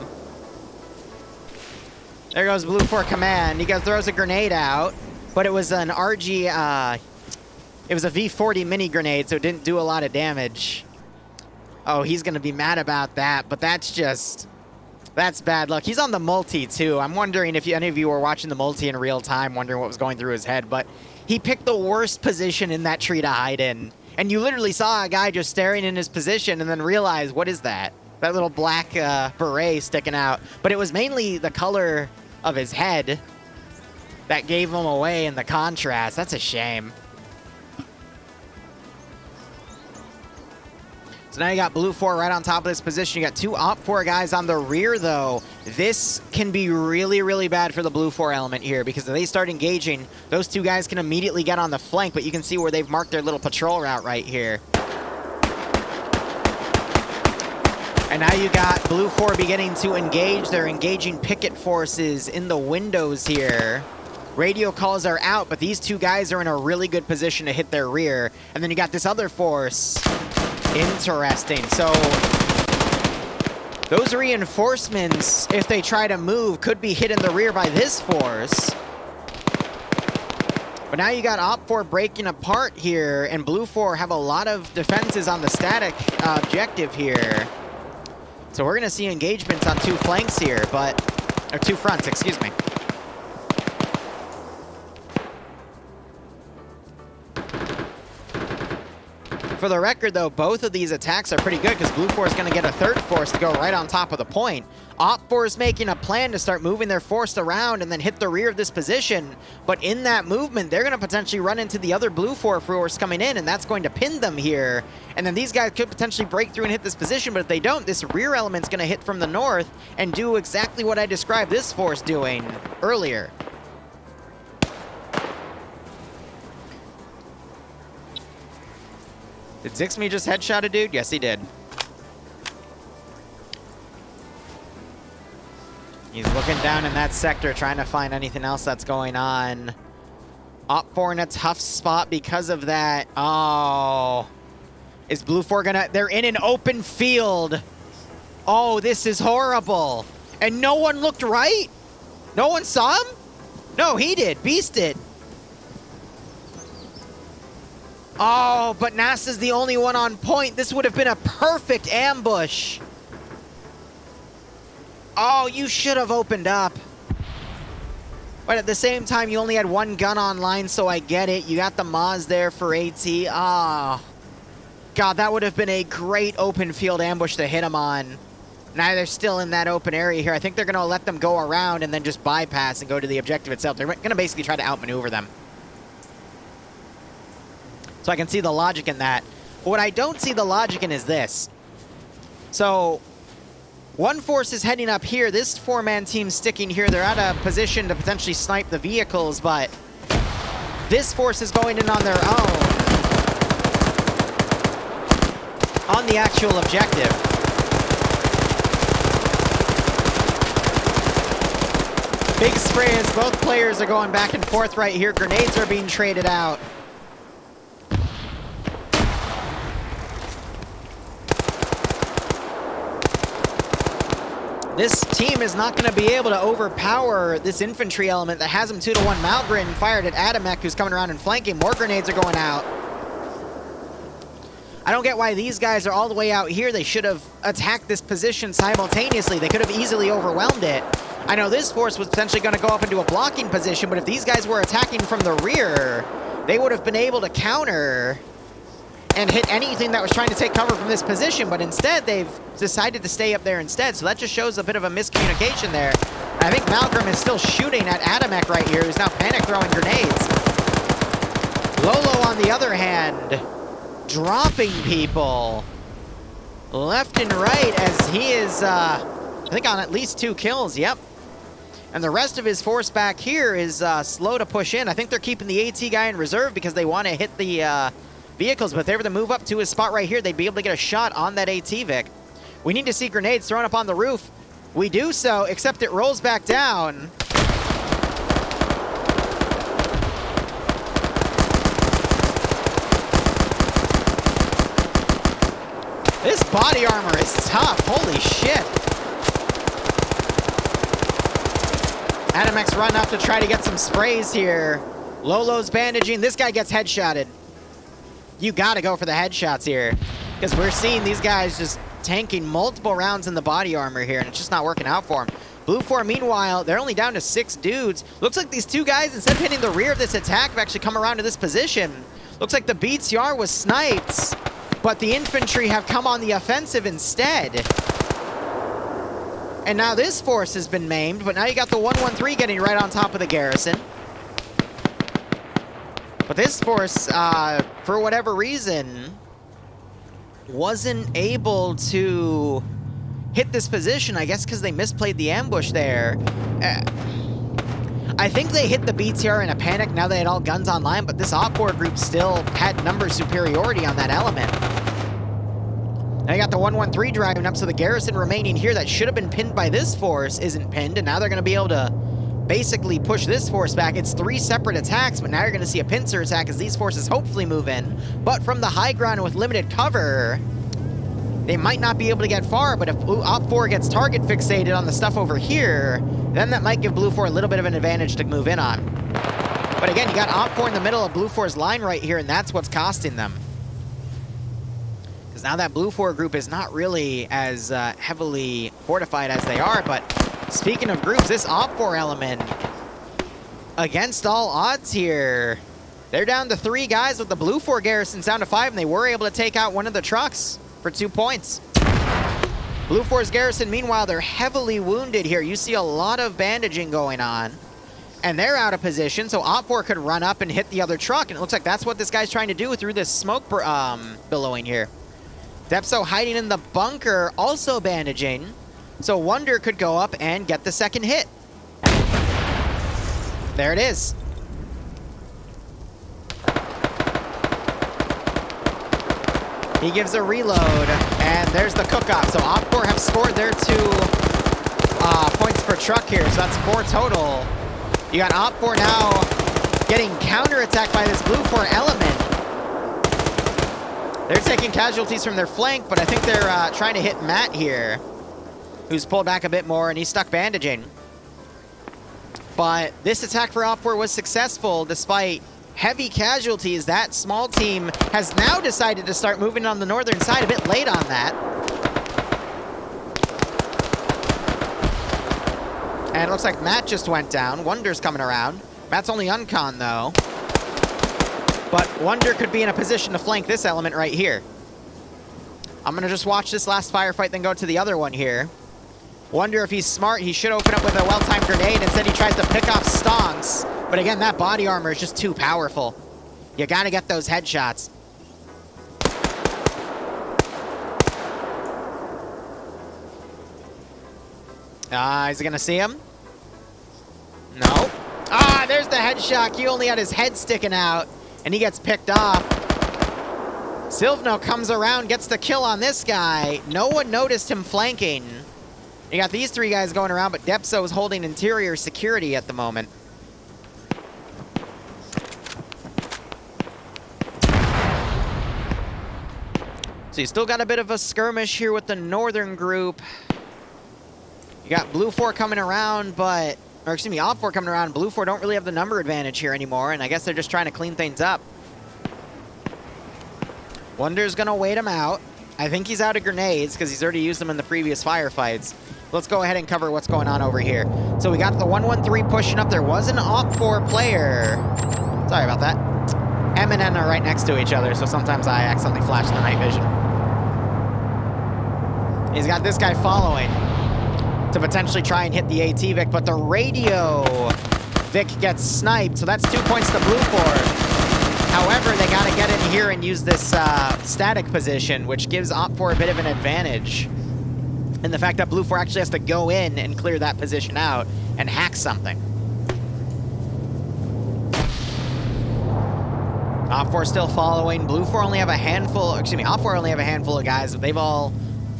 There goes Blue 4 Command. He throws a grenade out, but it was an RG, it was a V40 mini grenade, so it didn't do a lot of damage. Oh, he's going to be mad about that, but that's bad luck. He's on the multi, too. I'm wondering if any of you were watching the multi in real time, wondering what was going through his head, but he picked the worst position in that tree to hide in. And you literally saw a guy just staring in his position and then realize, what is that? That little black beret sticking out. But it was mainly the color of his head that gave him away in the contrast. That's a shame. So now you got Blue 4 right on top of this position. You got two Op 4 guys on the rear, though. This can be really, really bad for the Blue 4 element here, because if they start engaging, those two guys can immediately get on the flank, but you can see where they've marked their little patrol route right here. And now you got Blue 4 beginning to engage. They're engaging picket forces in the windows here. Radio calls are out, but these two guys are in a really good position to hit their rear. And then you got this other force. Interesting. So those reinforcements, if they try to move, could be hit in the rear by this force. But now you got Op 4 breaking apart here, and Blue 4 have a lot of defenses on the static objective here. So we're going to see engagements on two flanks here, or two fronts, excuse me. For the record, though, both of these attacks are pretty good because Blue 4 is going to get a third force to go right on top of the point. Op 4 is making a plan to start moving their force around and then hit the rear of this position. But in that movement, they're going to potentially run into the other Blue 4 force coming in, and that's going to pin them here. And then these guys could potentially break through and hit this position, but if they don't, this rear element's going to hit from the north and do exactly what I described this force doing earlier. Did Zixme just headshot a dude? Yes, he did. He's looking down in that sector, trying to find anything else that's going on. Op 4 in a tough spot because of that. Oh. Is Blue 4 gonna... They're in an open field. Oh, this is horrible. And no one looked right? No one saw him? No, he did. Beast did. Oh, but NASA's the only one on point. This would have been a perfect ambush. Oh, you should have opened up. But at the same time, you only had one gun online, so I get it. You got the Maz there for AT. Ah. Oh. God, that would have been a great open field ambush to hit him on. Now they're still in that open area here. I think they're going to let them go around and then just bypass and go to the objective itself. They're going to basically try to outmaneuver them. So I can see the logic in that. But what I don't see the logic in is this. So one force is heading up here. This four-man team's sticking here. They're at a position to potentially snipe the vehicles, but this force is going in on their own on the actual objective. Big spray as both players are going back and forth right here. Grenades are being traded out. This team is not going to be able to overpower this infantry element that has him 2-1. Malgrin fired at Adamek, who's coming around and flanking. More grenades are going out. I don't get why these guys are all the way out here. They should have attacked this position simultaneously. They could have easily overwhelmed it. I know this force was potentially going to go up into a blocking position, but if these guys were attacking from the rear, they would have been able to counter and hit anything that was trying to take cover from this position, but instead they've decided to stay up there instead, so that just shows a bit of a miscommunication there. I think Malcolm is still shooting at Adamek right here, who's now panic throwing grenades. Lolo, on the other hand, dropping people left and right as he is, I think on at least 2 kills, yep. And the rest of his force back here is slow to push in. I think they're keeping the AT guy in reserve because they want to hit the vehicles, but if they were to move up to his spot right here, they'd be able to get a shot on that AT Vic. We need to see grenades thrown up on the roof. We do so, except it rolls back down. This body armor is tough, holy shit. Adamex run up to try to get some sprays here. Lolo's bandaging, this guy gets headshotted. You gotta go for the headshots here, because we're seeing these guys just tanking multiple rounds in the body armor here, and it's just not working out for them. Blue 4, meanwhile, they're only down to 6 dudes. Looks like these two guys, instead of hitting the rear of this attack, have actually come around to this position. Looks like the BTR was sniped, but the infantry have come on the offensive instead. And now this force has been maimed, but now you got the 113 getting right on top of the garrison. But this force, for whatever reason, wasn't able to hit this position, I guess because they misplayed the ambush there. I think they hit the BTR in a panic now they had all guns online, but this OFCRA group still had number superiority on that element. Now you got the 113 driving up, so the garrison remaining here that should have been pinned by this force isn't pinned, and now they're going to be able to basically push this force back. It's 3 separate attacks, but now you're going to see a pincer attack as these forces hopefully move in. But from the high ground with limited cover, they might not be able to get far, but if Op 4 gets target fixated on the stuff over here, then that might give Blue 4 a little bit of an advantage to move in on. But again, you got Op 4 in the middle of Blue 4's line right here, and that's what's costing them. Because now that Blue 4 group is not really as heavily fortified as they are, but speaking of groups, this Op 4 element, against all odds here, they're down to 3 guys with the Blue 4 garrisons down to 5, and they were able to take out one of the trucks for 2 points. Blue 4's garrison, meanwhile, they're heavily wounded here. You see a lot of bandaging going on, and they're out of position, so Op 4 could run up and hit the other truck, and it looks like that's what this guy's trying to do through this smoke billowing here. Depso hiding in the bunker, also bandaging, so Wonder could go up and get the second hit. There it is. He gives a reload, and there's the cook-off. So OFCRA have scored their 2 points per truck here, so that's 4 total. You got OFCRA now getting counterattacked by this Blue 4 element. They're taking casualties from their flank, but I think they're trying to hit Matt here, who's pulled back a bit more, and he's stuck bandaging. But this attack for OFCRA was successful despite heavy casualties. That small team has now decided to start moving on the northern side, a bit late on that. And it looks like Matt just went down. Wonder's coming around. Matt's only uncon though. But Wonder could be in a position to flank this element right here. I'm gonna just watch this last firefight, then go to the other one here. Wonder if he's smart, he should open up with a well-timed grenade. Instead, he tries to pick off Stonks. But again, that body armor is just too powerful. You gotta get those headshots. Is he gonna see him? No. There's the headshot. He only had his head sticking out, and he gets picked off. Silvno comes around, gets the kill on this guy. No one noticed him flanking. You got these 3 guys going around, but Depso is holding interior security at the moment. So you still got a bit of a skirmish here with the northern group. You got Blue 4 coming around, but... Or excuse me, Op 4 coming around. Blue 4 don't really have the number advantage here anymore, and I guess they're just trying to clean things up. Wonder's gonna wait him out. I think he's out of grenades because he's already used them in the previous firefights. Let's go ahead and cover what's going on over here. So we got the 113 pushing up. There was an Op 4 player. Sorry about that. M and N are right next to each other, so sometimes I accidentally flash the night vision. He's got this guy following to potentially try and hit the AT Vic, but the radio Vic gets sniped, so that's 2 points to Blue 4. However, they got to get in here and use this static position, which gives Op 4 a bit of an advantage. And the fact that Blue 4 actually has to go in and clear that position out and hack something. OFCRA still following. Blue 4 only have a handful, excuse me, OFCRA only have a handful of guys, but they've all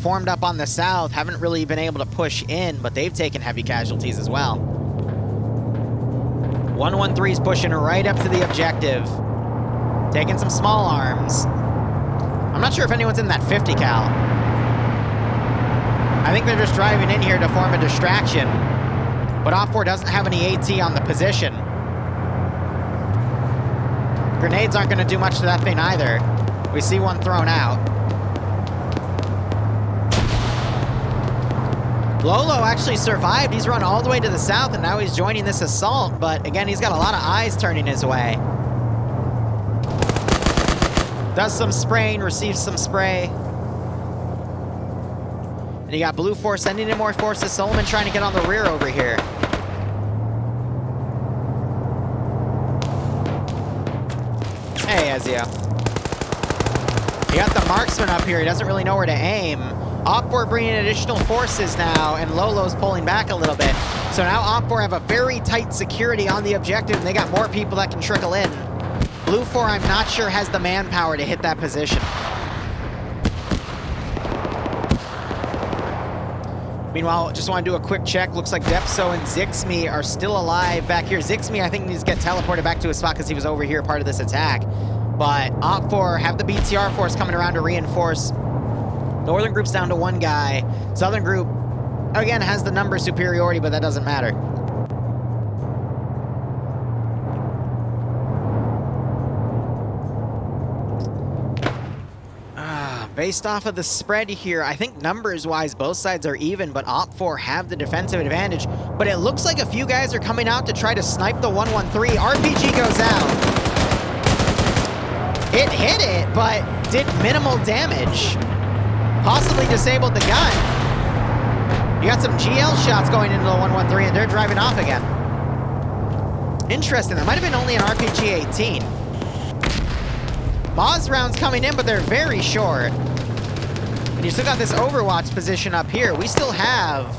formed up on the south, haven't really been able to push in, but they've taken heavy casualties as well. 113's pushing right up to the objective, taking some small arms. I'm not sure if anyone's in that 50 cal. I think they're just driving in here to form a distraction, but OFCRA doesn't have any AT on the position. Grenades aren't going to do much to that thing either. We see one thrown out. Lolo actually survived. He's run all the way to the south, and now he's joining this assault. But again, he's got a lot of eyes turning his way. Does some spraying, receives some spray. And you got Blue 4 sending in more forces. Solomon trying to get on the rear over here. Hey, Ezio. You got the marksman up here. He doesn't really know where to aim. OFCRA bringing additional forces now, and Lolo's pulling back a little bit. So now OFCRA have a very tight security on the objective, and they got more people that can trickle in. Blue 4, I'm not sure, has the manpower to hit that position. Meanwhile, just want to do a quick check. Looks like Depso and Zixme are still alive back here. Zixme, I think, needs to get teleported back to his spot because he was over here part of this attack. But OFCRA have the BTR force coming around to reinforce. Northern group's down to one guy. Southern group, again, has the number superiority, but that doesn't matter. Based off of the spread here, I think numbers-wise, both sides are even, but OFCRA have the defensive advantage. But it looks like a few guys are coming out to try to snipe the 113. RPG goes out. It hit it, but did minimal damage. Possibly disabled the gun. You got some GL shots going into the 113, and they're driving off again. Interesting, that might have been only an RPG-18. Moz rounds coming in, but they're very short. And you still got this Overwatch position up here. We still have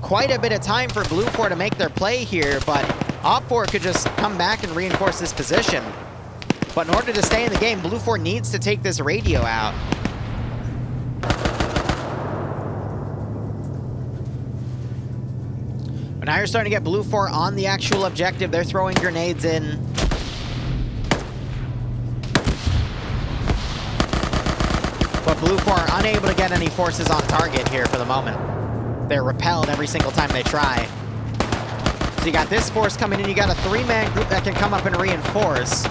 quite a bit of time for Blue 4 to make their play here, but OFCRA could just come back and reinforce this position. But in order to stay in the game, Blue 4 needs to take this radio out. But now you're starting to get Blue 4 on the actual objective. They're throwing grenades in. But Blue 4 are unable to get any forces on target here for the moment. They're repelled every single time they try. So you got this force coming in. You got a 3-man group that can come up and reinforce.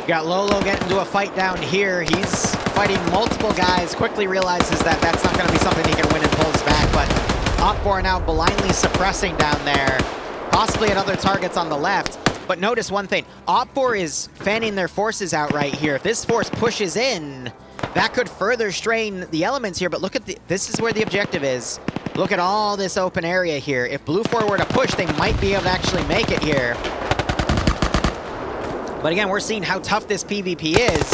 You got Lolo getting into a fight down here. He's fighting multiple guys, quickly realizes that that's not going to be something he can win and pulls back, but OFCRA now blindly suppressing down there, possibly at other targets on the left. But notice one thing, OFCRA is fanning their forces out right here. If this force pushes in, that could further strain the elements here, but look at this is where the objective is. Look at all this open area here. If Blue 4 were to push, they might be able to actually make it here. But again, we're seeing how tough this PvP is.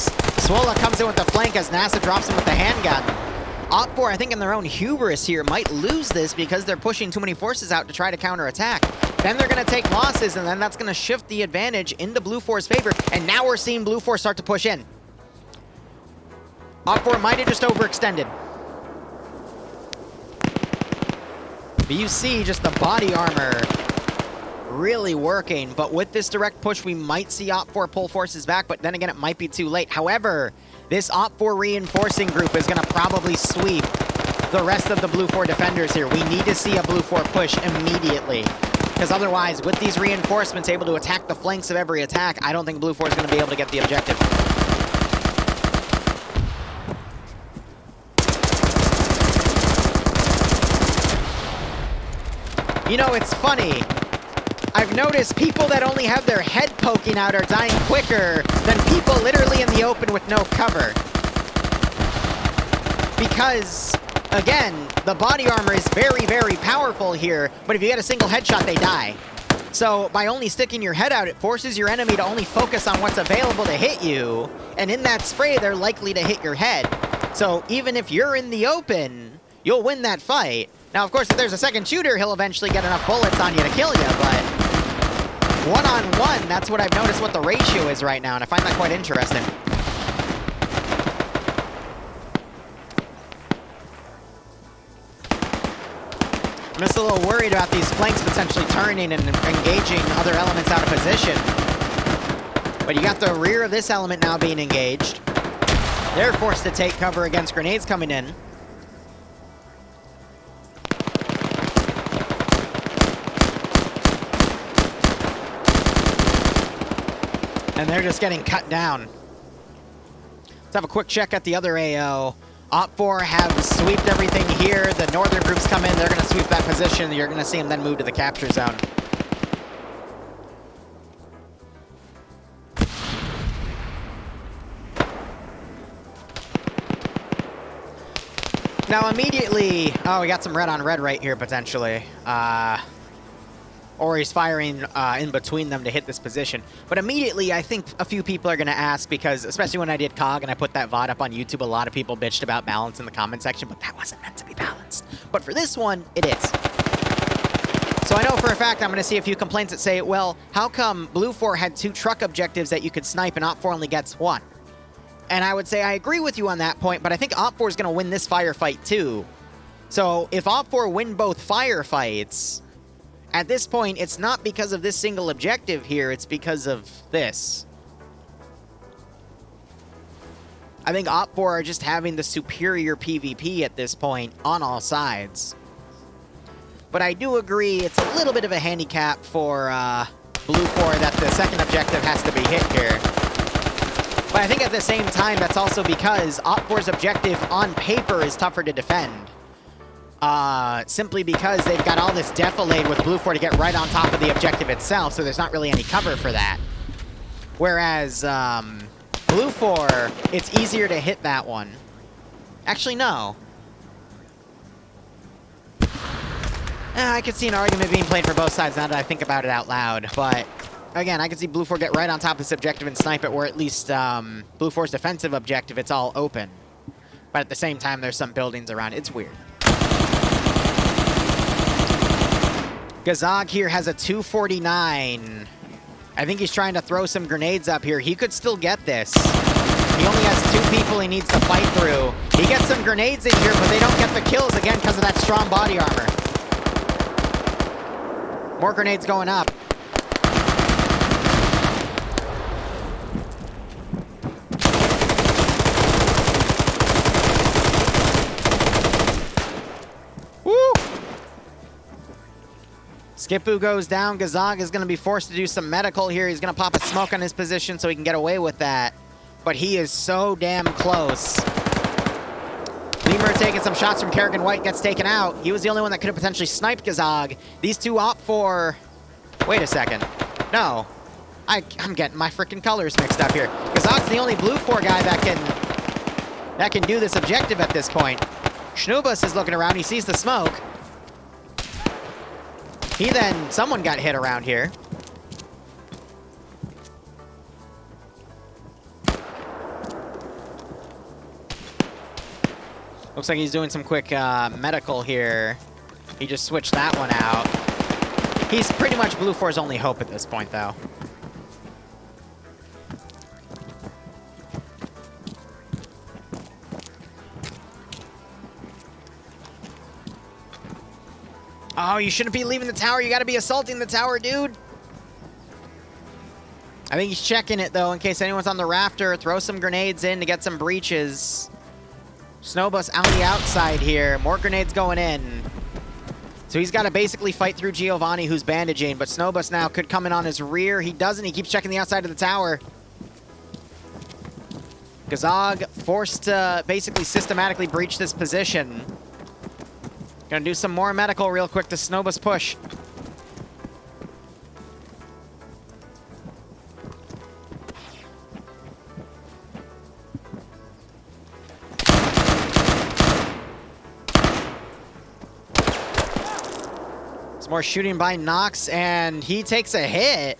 Swola comes in with the flank as NASA drops him with the handgun. OFCRA, I think in their own hubris here, might lose this because they're pushing too many forces out to try to counterattack. Then they're going to take losses, and then that's going to shift the advantage into Blue 4's favor. And now we're seeing Blue 4 start to push in. OFCRA might have just overextended. But you see just the body armor really working, but with this direct push, we might see OFCRA pull forces back, but then again, it might be too late. However, this OFCRA reinforcing group is going to probably sweep the rest of the Blue 4 defenders here. We need to see a Blue 4 push immediately, because otherwise, with these reinforcements able to attack the flanks of every attack, I don't think Blue 4 is going to be able to get the objective. You know, it's funny. I've noticed people that only have their head poking out are dying quicker than people literally in the open with no cover. because, again, the body armor is very, very powerful here, but if you get a single headshot, they die. So by only sticking your head out, it forces your enemy to only focus on what's available to hit you, and in that spray, they're likely to hit your head. So even if you're in the open, you'll win that fight. Now, of course, if there's a second shooter, he'll eventually get enough bullets on you to kill you, but one-on-one, that's what I've noticed what the ratio is right now, and I find that quite interesting. I'm just a little worried about these flanks potentially turning and engaging other elements out of position. But you got the rear of this element now being engaged. They're forced to take cover against grenades coming in. And they're just getting cut down. Let's have a quick check at the other AO. OPFOR have sweeped everything here. The northern groups come in, they're going to sweep that position. You're going to see them then move to the capture zone. Now immediately, oh, we got some red on red right here potentially. Or he's firing in between them to hit this position. But immediately, I think a few people are going to ask, because especially when I did COG and I put that VOD up on YouTube, a lot of people bitched about balance in the comment section, but that wasn't meant to be balanced. But for this one, it is. So I know for a fact I'm going to see a few complaints that say, well, how come Blue4 had 2 truck objectives that you could snipe and OPFOR only gets 1? And I would say I agree with you on that point, but I think OPFOR is going to win this firefight too. So if OPFOR win both firefights, at this point, it's not because of this single objective here, it's because of this. I think OPFOR are just having the superior PvP at this point on all sides. But I do agree it's a little bit of a handicap for Blue4 that the second objective has to be hit here. But I think at the same time, that's also because OPFOR's objective on paper is tougher to defend. Simply because they've got all this defilade with Blue4 to get right on top of the objective itself, so there's not really any cover for that. Whereas, Blue4, it's easier to hit that one. Actually, no. I could see an argument being played for both sides now that I think about it out loud, but again, I can see Blue4 get right on top of this objective and snipe it, where at least Blue4's defensive objective, it's all open. But at the same time, there's some buildings around. It's weird. Gazag here has a 249. I think he's trying to throw some grenades up here. He could still get this. He only has 2 people he needs to fight through. He gets some grenades in here, but they don't get the kills again because of that strong body armor. More grenades going up. Woo! Skipu goes down. Gazag is going to be forced to do some medical here. He's going to pop a smoke on his position so he can get away with that. But he is so damn close. Lemur taking some shots from Kerrigan White, gets taken out. He was the only one that could have potentially sniped Gazag. These two OPFOR... Wait a second. No. I'm getting my freaking colors mixed up here. Gazag's the only Blue4 guy that can do this objective at this point. Schnubus is looking around. He sees the smoke. Someone got hit around here. Looks like he's doing some quick medical here. He just switched that one out. He's pretty much Blue4's only hope at this point, though. Oh, you shouldn't be leaving the tower. You gotta be assaulting the tower, dude. I think he's checking it, though, in case anyone's on the rafter. Throw some grenades in to get some breaches. Snowbus on the outside here. More grenades going in. So he's got to basically fight through Giovanni, who's bandaging, but Snowbus now could come in on his rear. He doesn't. He keeps checking the outside of the tower. Gazag forced to basically systematically breach this position. Gonna do some more medical real quick to Snowbus push. More shooting by Nox, and he takes a hit.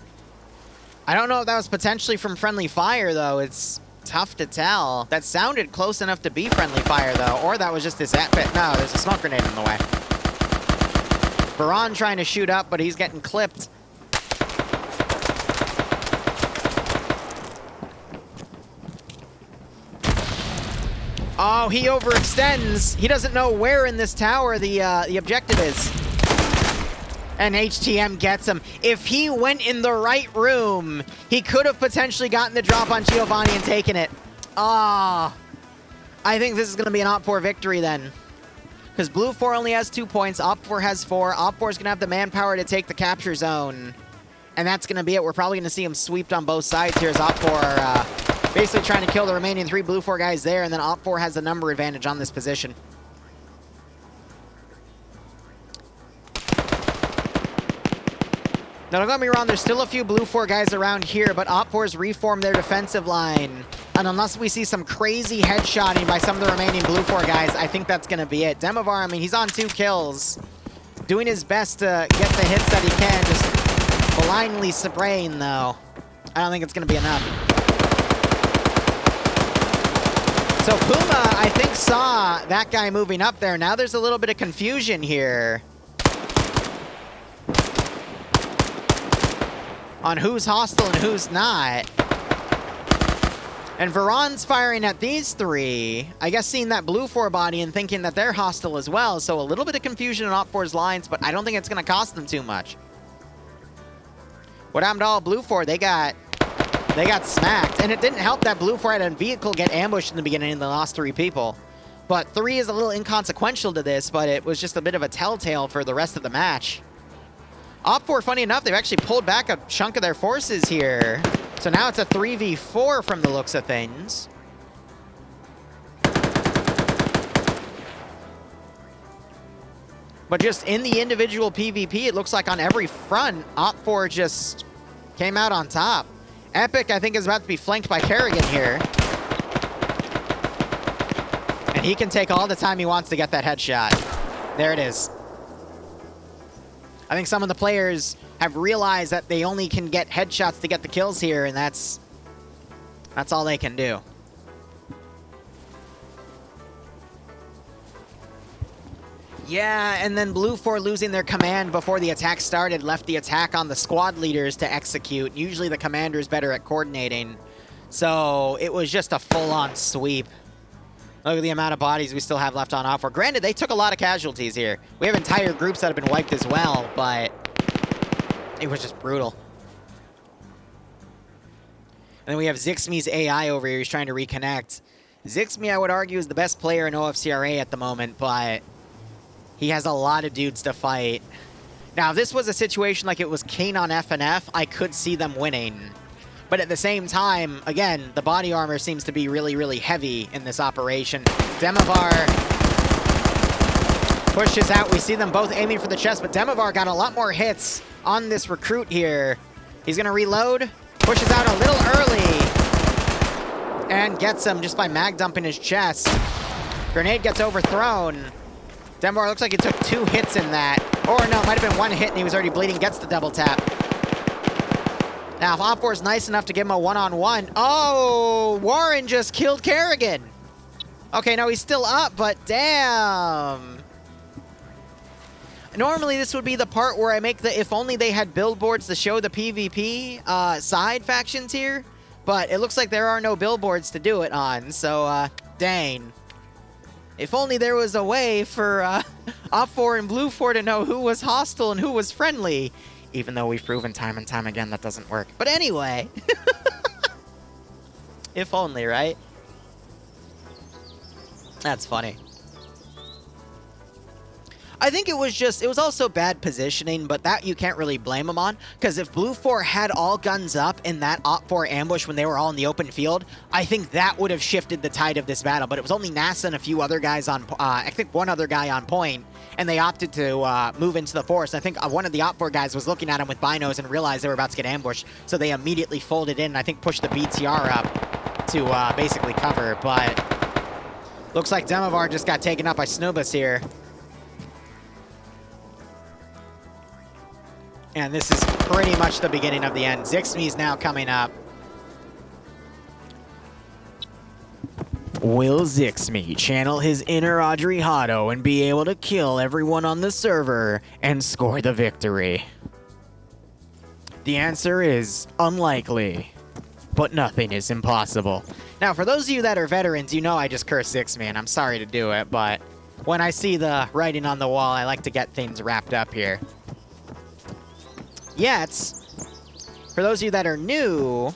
I don't know if that was potentially from friendly fire, though. It's tough to tell. That sounded close enough to be friendly fire, though. Or that was just his pit. No, there's a smoke grenade in the way. Baron trying to shoot up, but he's getting clipped. Oh, he overextends. He doesn't know where in this tower the objective is. And HTM gets him. If he went in the right room, he could have potentially gotten the drop on Giovanni and taken it. Ah, I think this is going to be an OPFOR victory then. Because Blue 4 only has 2 points, OPFOR has 4. OPFOR is going to have the manpower to take the capture zone. And that's going to be it. We're probably going to see him sweeped on both sides here as OPFOR basically trying to kill the remaining 3 Blue 4 guys there, and then OPFOR has the number advantage on this position. Now, don't get me wrong, there's still a few Blue 4 guys around here, but OPFOR's reformed their defensive line. And unless we see some crazy headshotting by some of the remaining Blue 4 guys, I think that's going to be it. Demovar, I mean, he's on 2 kills. Doing his best to get the hits that he can, just blindly spraying, though. I don't think it's going to be enough. So Puma, I think, saw that guy moving up there. Now there's a little bit of confusion here on who's hostile and who's not. And Veron's firing at these 3. I guess seeing that Blue 4 body and thinking that they're hostile as well. So a little bit of confusion in OPFOR's lines, but I don't think it's going to cost them too much. What happened to all Blue 4? They got smacked. And it didn't help that Blue 4 had a vehicle get ambushed in the beginning and they lost 3 people. But 3 is a little inconsequential to this, but it was just a bit of a telltale for the rest of the match. OPFOR, funny enough, they've actually pulled back a chunk of their forces here. So now it's a 3v4 from the looks of things. But just in the individual PvP, it looks like on every front, OPFOR just came out on top. Epic, I think, is about to be flanked by Kerrigan here. And he can take all the time he wants to get that headshot. There it is. I think some of the players have realized that they only can get headshots to get the kills here, and that's all they can do. Yeah, and then Blue 4 losing their command before the attack started left the attack on the squad leaders to execute. Usually the commander's better at coordinating. So it was just a full-on sweep. Look at the amount of bodies we still have left on OPFOR. Granted, they took a lot of casualties here. We have entire groups that have been wiped as well, but it was just brutal. And then we have Zixmi's AI over here. He's trying to reconnect. Zixmi, I would argue, is the best player in OFCRA at the moment, but he has a lot of dudes to fight. Now, if this was a situation like it was Kane on FNF, I could see them winning. But at the same time, again, the body armor seems to be really, really heavy in this operation. Demovar pushes out. We see them both aiming for the chest, but Demovar got a lot more hits on this recruit here. He's going to reload, pushes out a little early, and gets him just by mag dumping his chest. Grenade gets overthrown. Demovar looks like he took 2 hits in that. Or no, it might have been 1 hit and he was already bleeding, gets the double tap. Now, if OPFOR's nice enough to give him a one-on-one... Oh, Warren just killed Kerrigan. Okay, no, he's still up, but damn. Normally, this would be the part where I make the if only they had billboards to show the PvP side factions here. But it looks like there are no billboards to do it on, so dang. If only there was a way for OPFOR and Blue 4 to know who was hostile and who was friendly. Even though we've proven time and time again that doesn't work. But anyway. If only, right? That's funny. I think it was also bad positioning, but that you can't really blame them on. Because if Blue 4 had all guns up in that OPFOR ambush when they were all in the open field, I think that would have shifted the tide of this battle. But it was only NASA and a few other guys on, I think one other guy on point, and they opted to move into the forest. I think one of the OPFOR guys was looking at him with binos and realized they were about to get ambushed, so they immediately folded in and I think pushed the BTR up to basically cover. But looks like Demovar just got taken up by Snubus here. And this is pretty much the beginning of the end. Zixmi's now coming up. Will Zixmi channel his inner Audrey Hotto and be able to kill everyone on the server and score the victory? The answer is unlikely, but nothing is impossible. Now, for those of you that are veterans, you know I just cursed Zixmi, and I'm sorry to do it, but when I see the writing on the wall, I like to get things wrapped up here. Yet, for those of you that are new,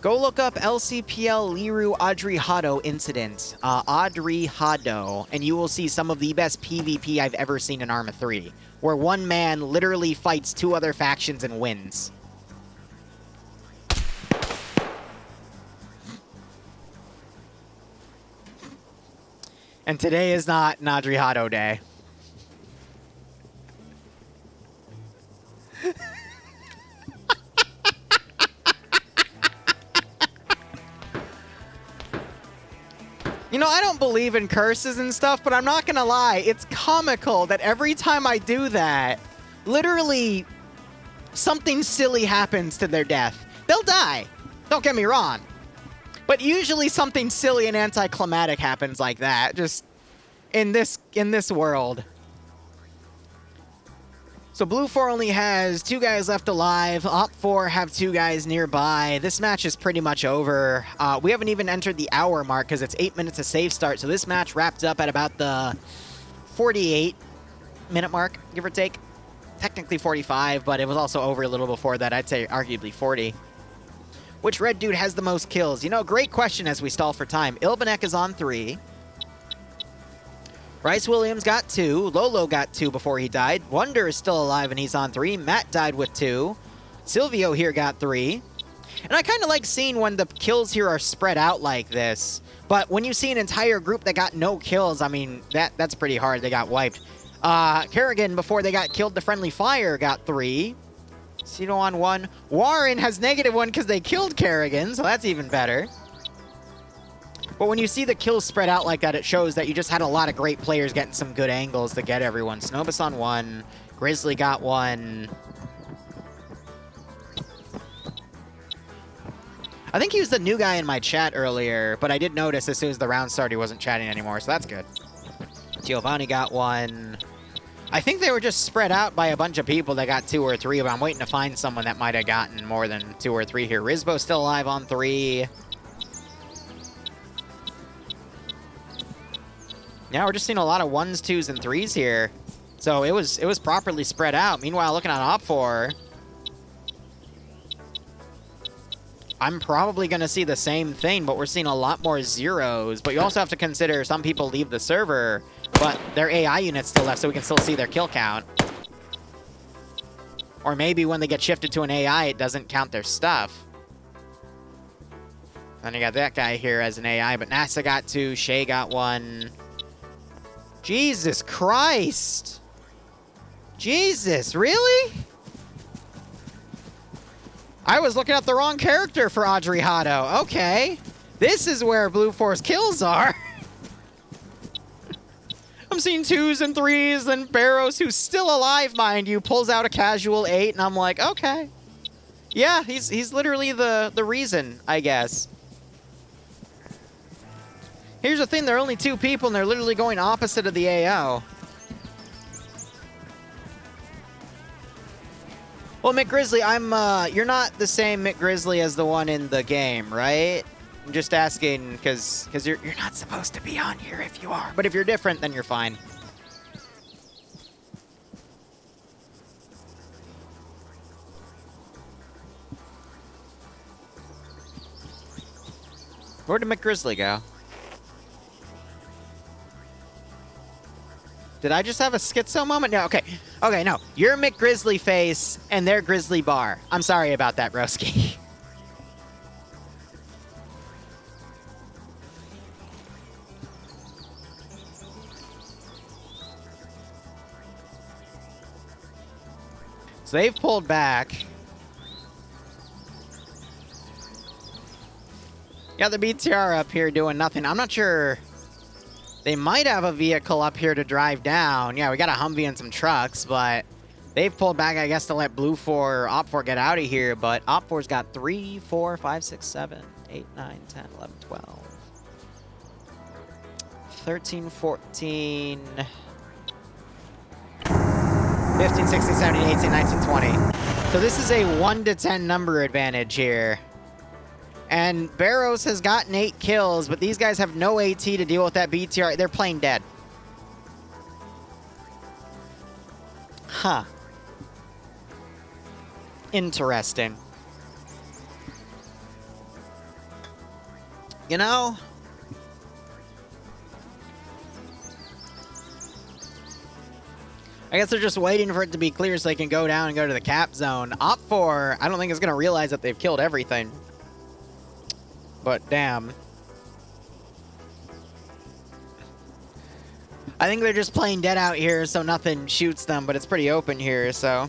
go look up LCPL Liru Audrey Hotto incident, Audrey Hotto, and you will see some of the best PvP I've ever seen in Arma 3, where one man literally fights 2 other factions and wins. And today is not an Audrey Hotto day. You know, I don't believe in curses and stuff, but I'm not gonna lie, it's comical that every time I do that, literally something silly happens to their death. They'll die, don't get me wrong. But usually something silly and anticlimactic happens like that, just in this world. So Blue 4 only has 2 guys left alive. Op 4 have 2 guys nearby. This match is pretty much over. We haven't even entered the hour mark because it's 8 minutes of save start. So this match wrapped up at about the 48-minute mark, give or take. Technically 45, but it was also over a little before that. I'd say arguably 40. Which red dude has the most kills? You know, great question as we stall for time. Ilvanek is on 3. Bryce Williams got 2. Lolo got 2 before he died. Wonder is still alive and he's on 3. Matt died with 2. Silvio here got 3. And I kind of like seeing when the kills here are spread out like this. But when you see an entire group that got no kills, I mean, that's pretty hard. They got wiped. Kerrigan, before they got killed, the friendly fire got 3. Cito on 1. Warren has -1 because they killed Kerrigan, so that's even better. But when you see the kills spread out like that, it shows that you just had a lot of great players getting some good angles to get everyone. Snobus on 1. Grizzly got 1. I think he was the new guy in my chat earlier, but I did notice as soon as the round started he wasn't chatting anymore, so that's good. Giovanni got 1. I think they were just spread out by a bunch of people that got 2 or 3, but I'm waiting to find someone that might have gotten more than 2 or 3 here. Rizbo's still alive on 3. Now we're just seeing a lot of 1s, 2s, and 3s here. So it was properly spread out. Meanwhile, looking at Op 4, I'm probably going to see the same thing, but we're seeing a lot more 0s. But you also have to consider some people leave the server, but their AI unit's still left, so we can still see their kill count. Or maybe when they get shifted to an AI, it doesn't count their stuff. Then you got that guy here as an AI, but NASA got 2, Shay got 1. Jesus Christ! Jesus, really? I was looking up the wrong character for Audrey Hotto. Okay. This is where Blue Force kills are. I'm seeing 2s and 3s, then Barrows, who's still alive, mind you, pulls out a casual 8, and I'm like, okay. Yeah, he's literally the reason, I guess. Here's the thing, there are only 2 people, and they're literally going opposite of the AO. Well, Mick Grizzly, you're not the same Mick Grizzly as the one in the game, right? I'm just asking, because you're not supposed to be on here if you are. But if you're different, then you're fine. Where did Mick Grizzly go? Did I just have a schizo moment? No, okay. Okay, no. You're Mick Grizzly face, and they're Grizzly Bar. I'm sorry about that, broski. So they've pulled back. Yeah, the BTR up here doing nothing. I'm not sure. They might have a vehicle up here to drive down. Yeah, we got a Humvee and some trucks, but They've pulled back, I guess, to let Blue 4 Op 4 get out of here, but Op 4's got 3, 4, 5, 6, 7, 8, 9, 10, 11, 12, 13, 14, 15, 16, 17, 18, 19, 20. So this is a 1 to 10 number advantage here. And Barrows has gotten 8 kills, but these guys have no AT to deal with that BTR. They're playing dead. Huh. Interesting. You know, I guess they're just waiting for it to be clear so they can go down and go to the cap zone. Op 4, I don't think is going to realize that they've killed everything. But damn. I think they're just playing dead out here so nothing shoots them, but it's pretty open here, so.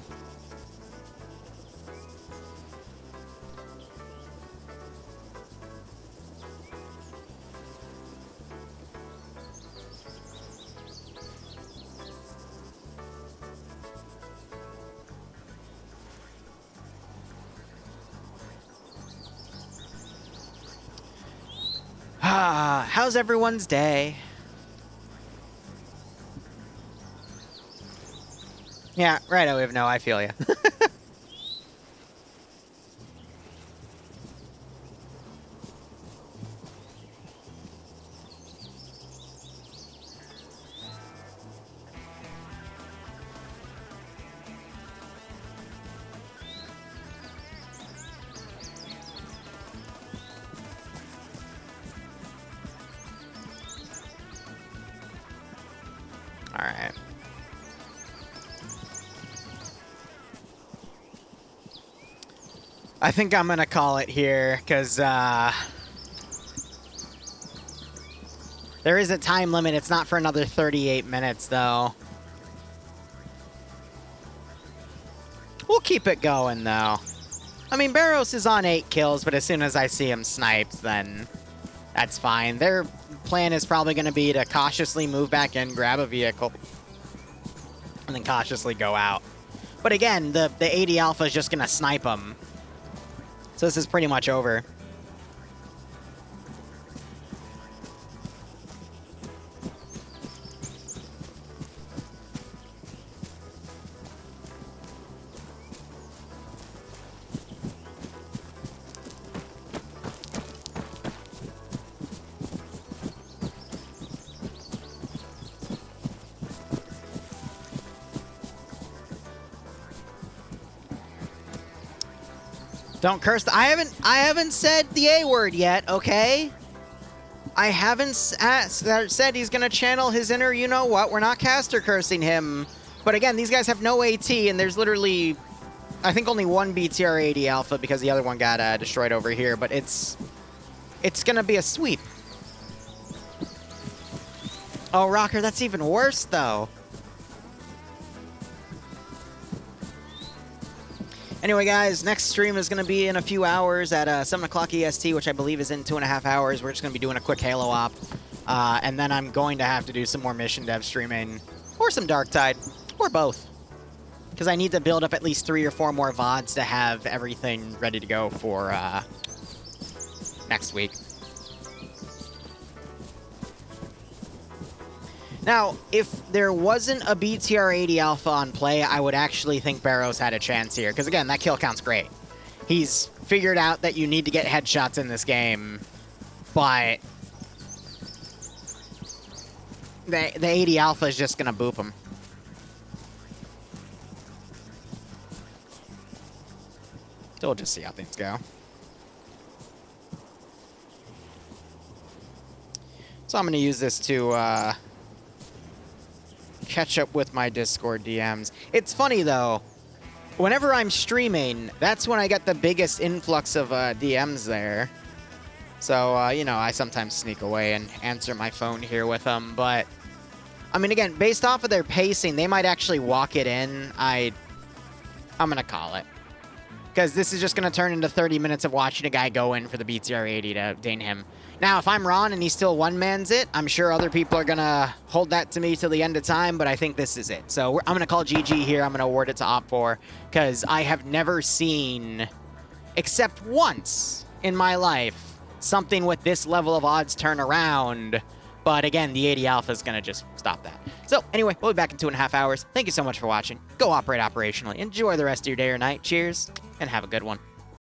How's everyone's day? Yeah, right, Oiv, no, I feel ya. Alright. I think I'm gonna call it here, because, there is a time limit. It's not for another 38 minutes, though. We'll keep it going, though. I mean, Barrows is on 8 kills, but as soon as I see him sniped, then that's fine. Their plan is probably going to be to cautiously move back in, grab a vehicle, and then cautiously go out. But again, the 80 Alpha is just going to snipe him. So this is pretty much over. Don't curse. I haven't said the A word yet, okay? I haven't said he's gonna channel his inner you-know-what. We're not caster cursing him. But again, these guys have no AT, and there's literally, I think, only one BTR-80 Alpha because the other one got destroyed over here. But it's gonna be a sweep. Oh, Rocker, that's even worse, though. Anyway, guys, next stream is going to be in a few hours at 7 o'clock EST, which I believe is in 2.5 hours. We're just going to be doing a quick Halo op. And then I'm going to have to do some more mission dev streaming. Or some Darktide. Or both. Because I need to build up at least 3 or 4 more VODs to have everything ready to go for next week. Now, if there wasn't a BTR-80 Alpha on play, I would actually think Barrows had a chance here. Because again, that kill count's great. He's figured out that you need to get headshots in this game. But the 80 Alpha is just going to boop him. So we'll just see how things go. So I'm going to use this to catch up with my Discord DMs. It's funny, though. Whenever I'm streaming, that's when I get the biggest influx of DMs there. So, you know, I sometimes sneak away and answer my phone here with them. But, I mean, again, based off of their pacing, they might actually walk it in. I'm going to call it. because this is just going to turn into 30 minutes of watching a guy go in for the BTR 80 to Dane him. Now, if I'm Ron and he still one-mans it, I'm sure other people are going to hold that to me till the end of time, but I think this is it. So I'm going to call GG here. I'm going to award it to Op4, because I have never seen, except once in my life, something with this level of odds turn around. But again, the 80 Alpha is going to just stop that. So anyway, we'll be back in 2.5 hours. Thank you so much for watching. Go operate operationally. Enjoy the rest of your day or night. Cheers, and have a good one.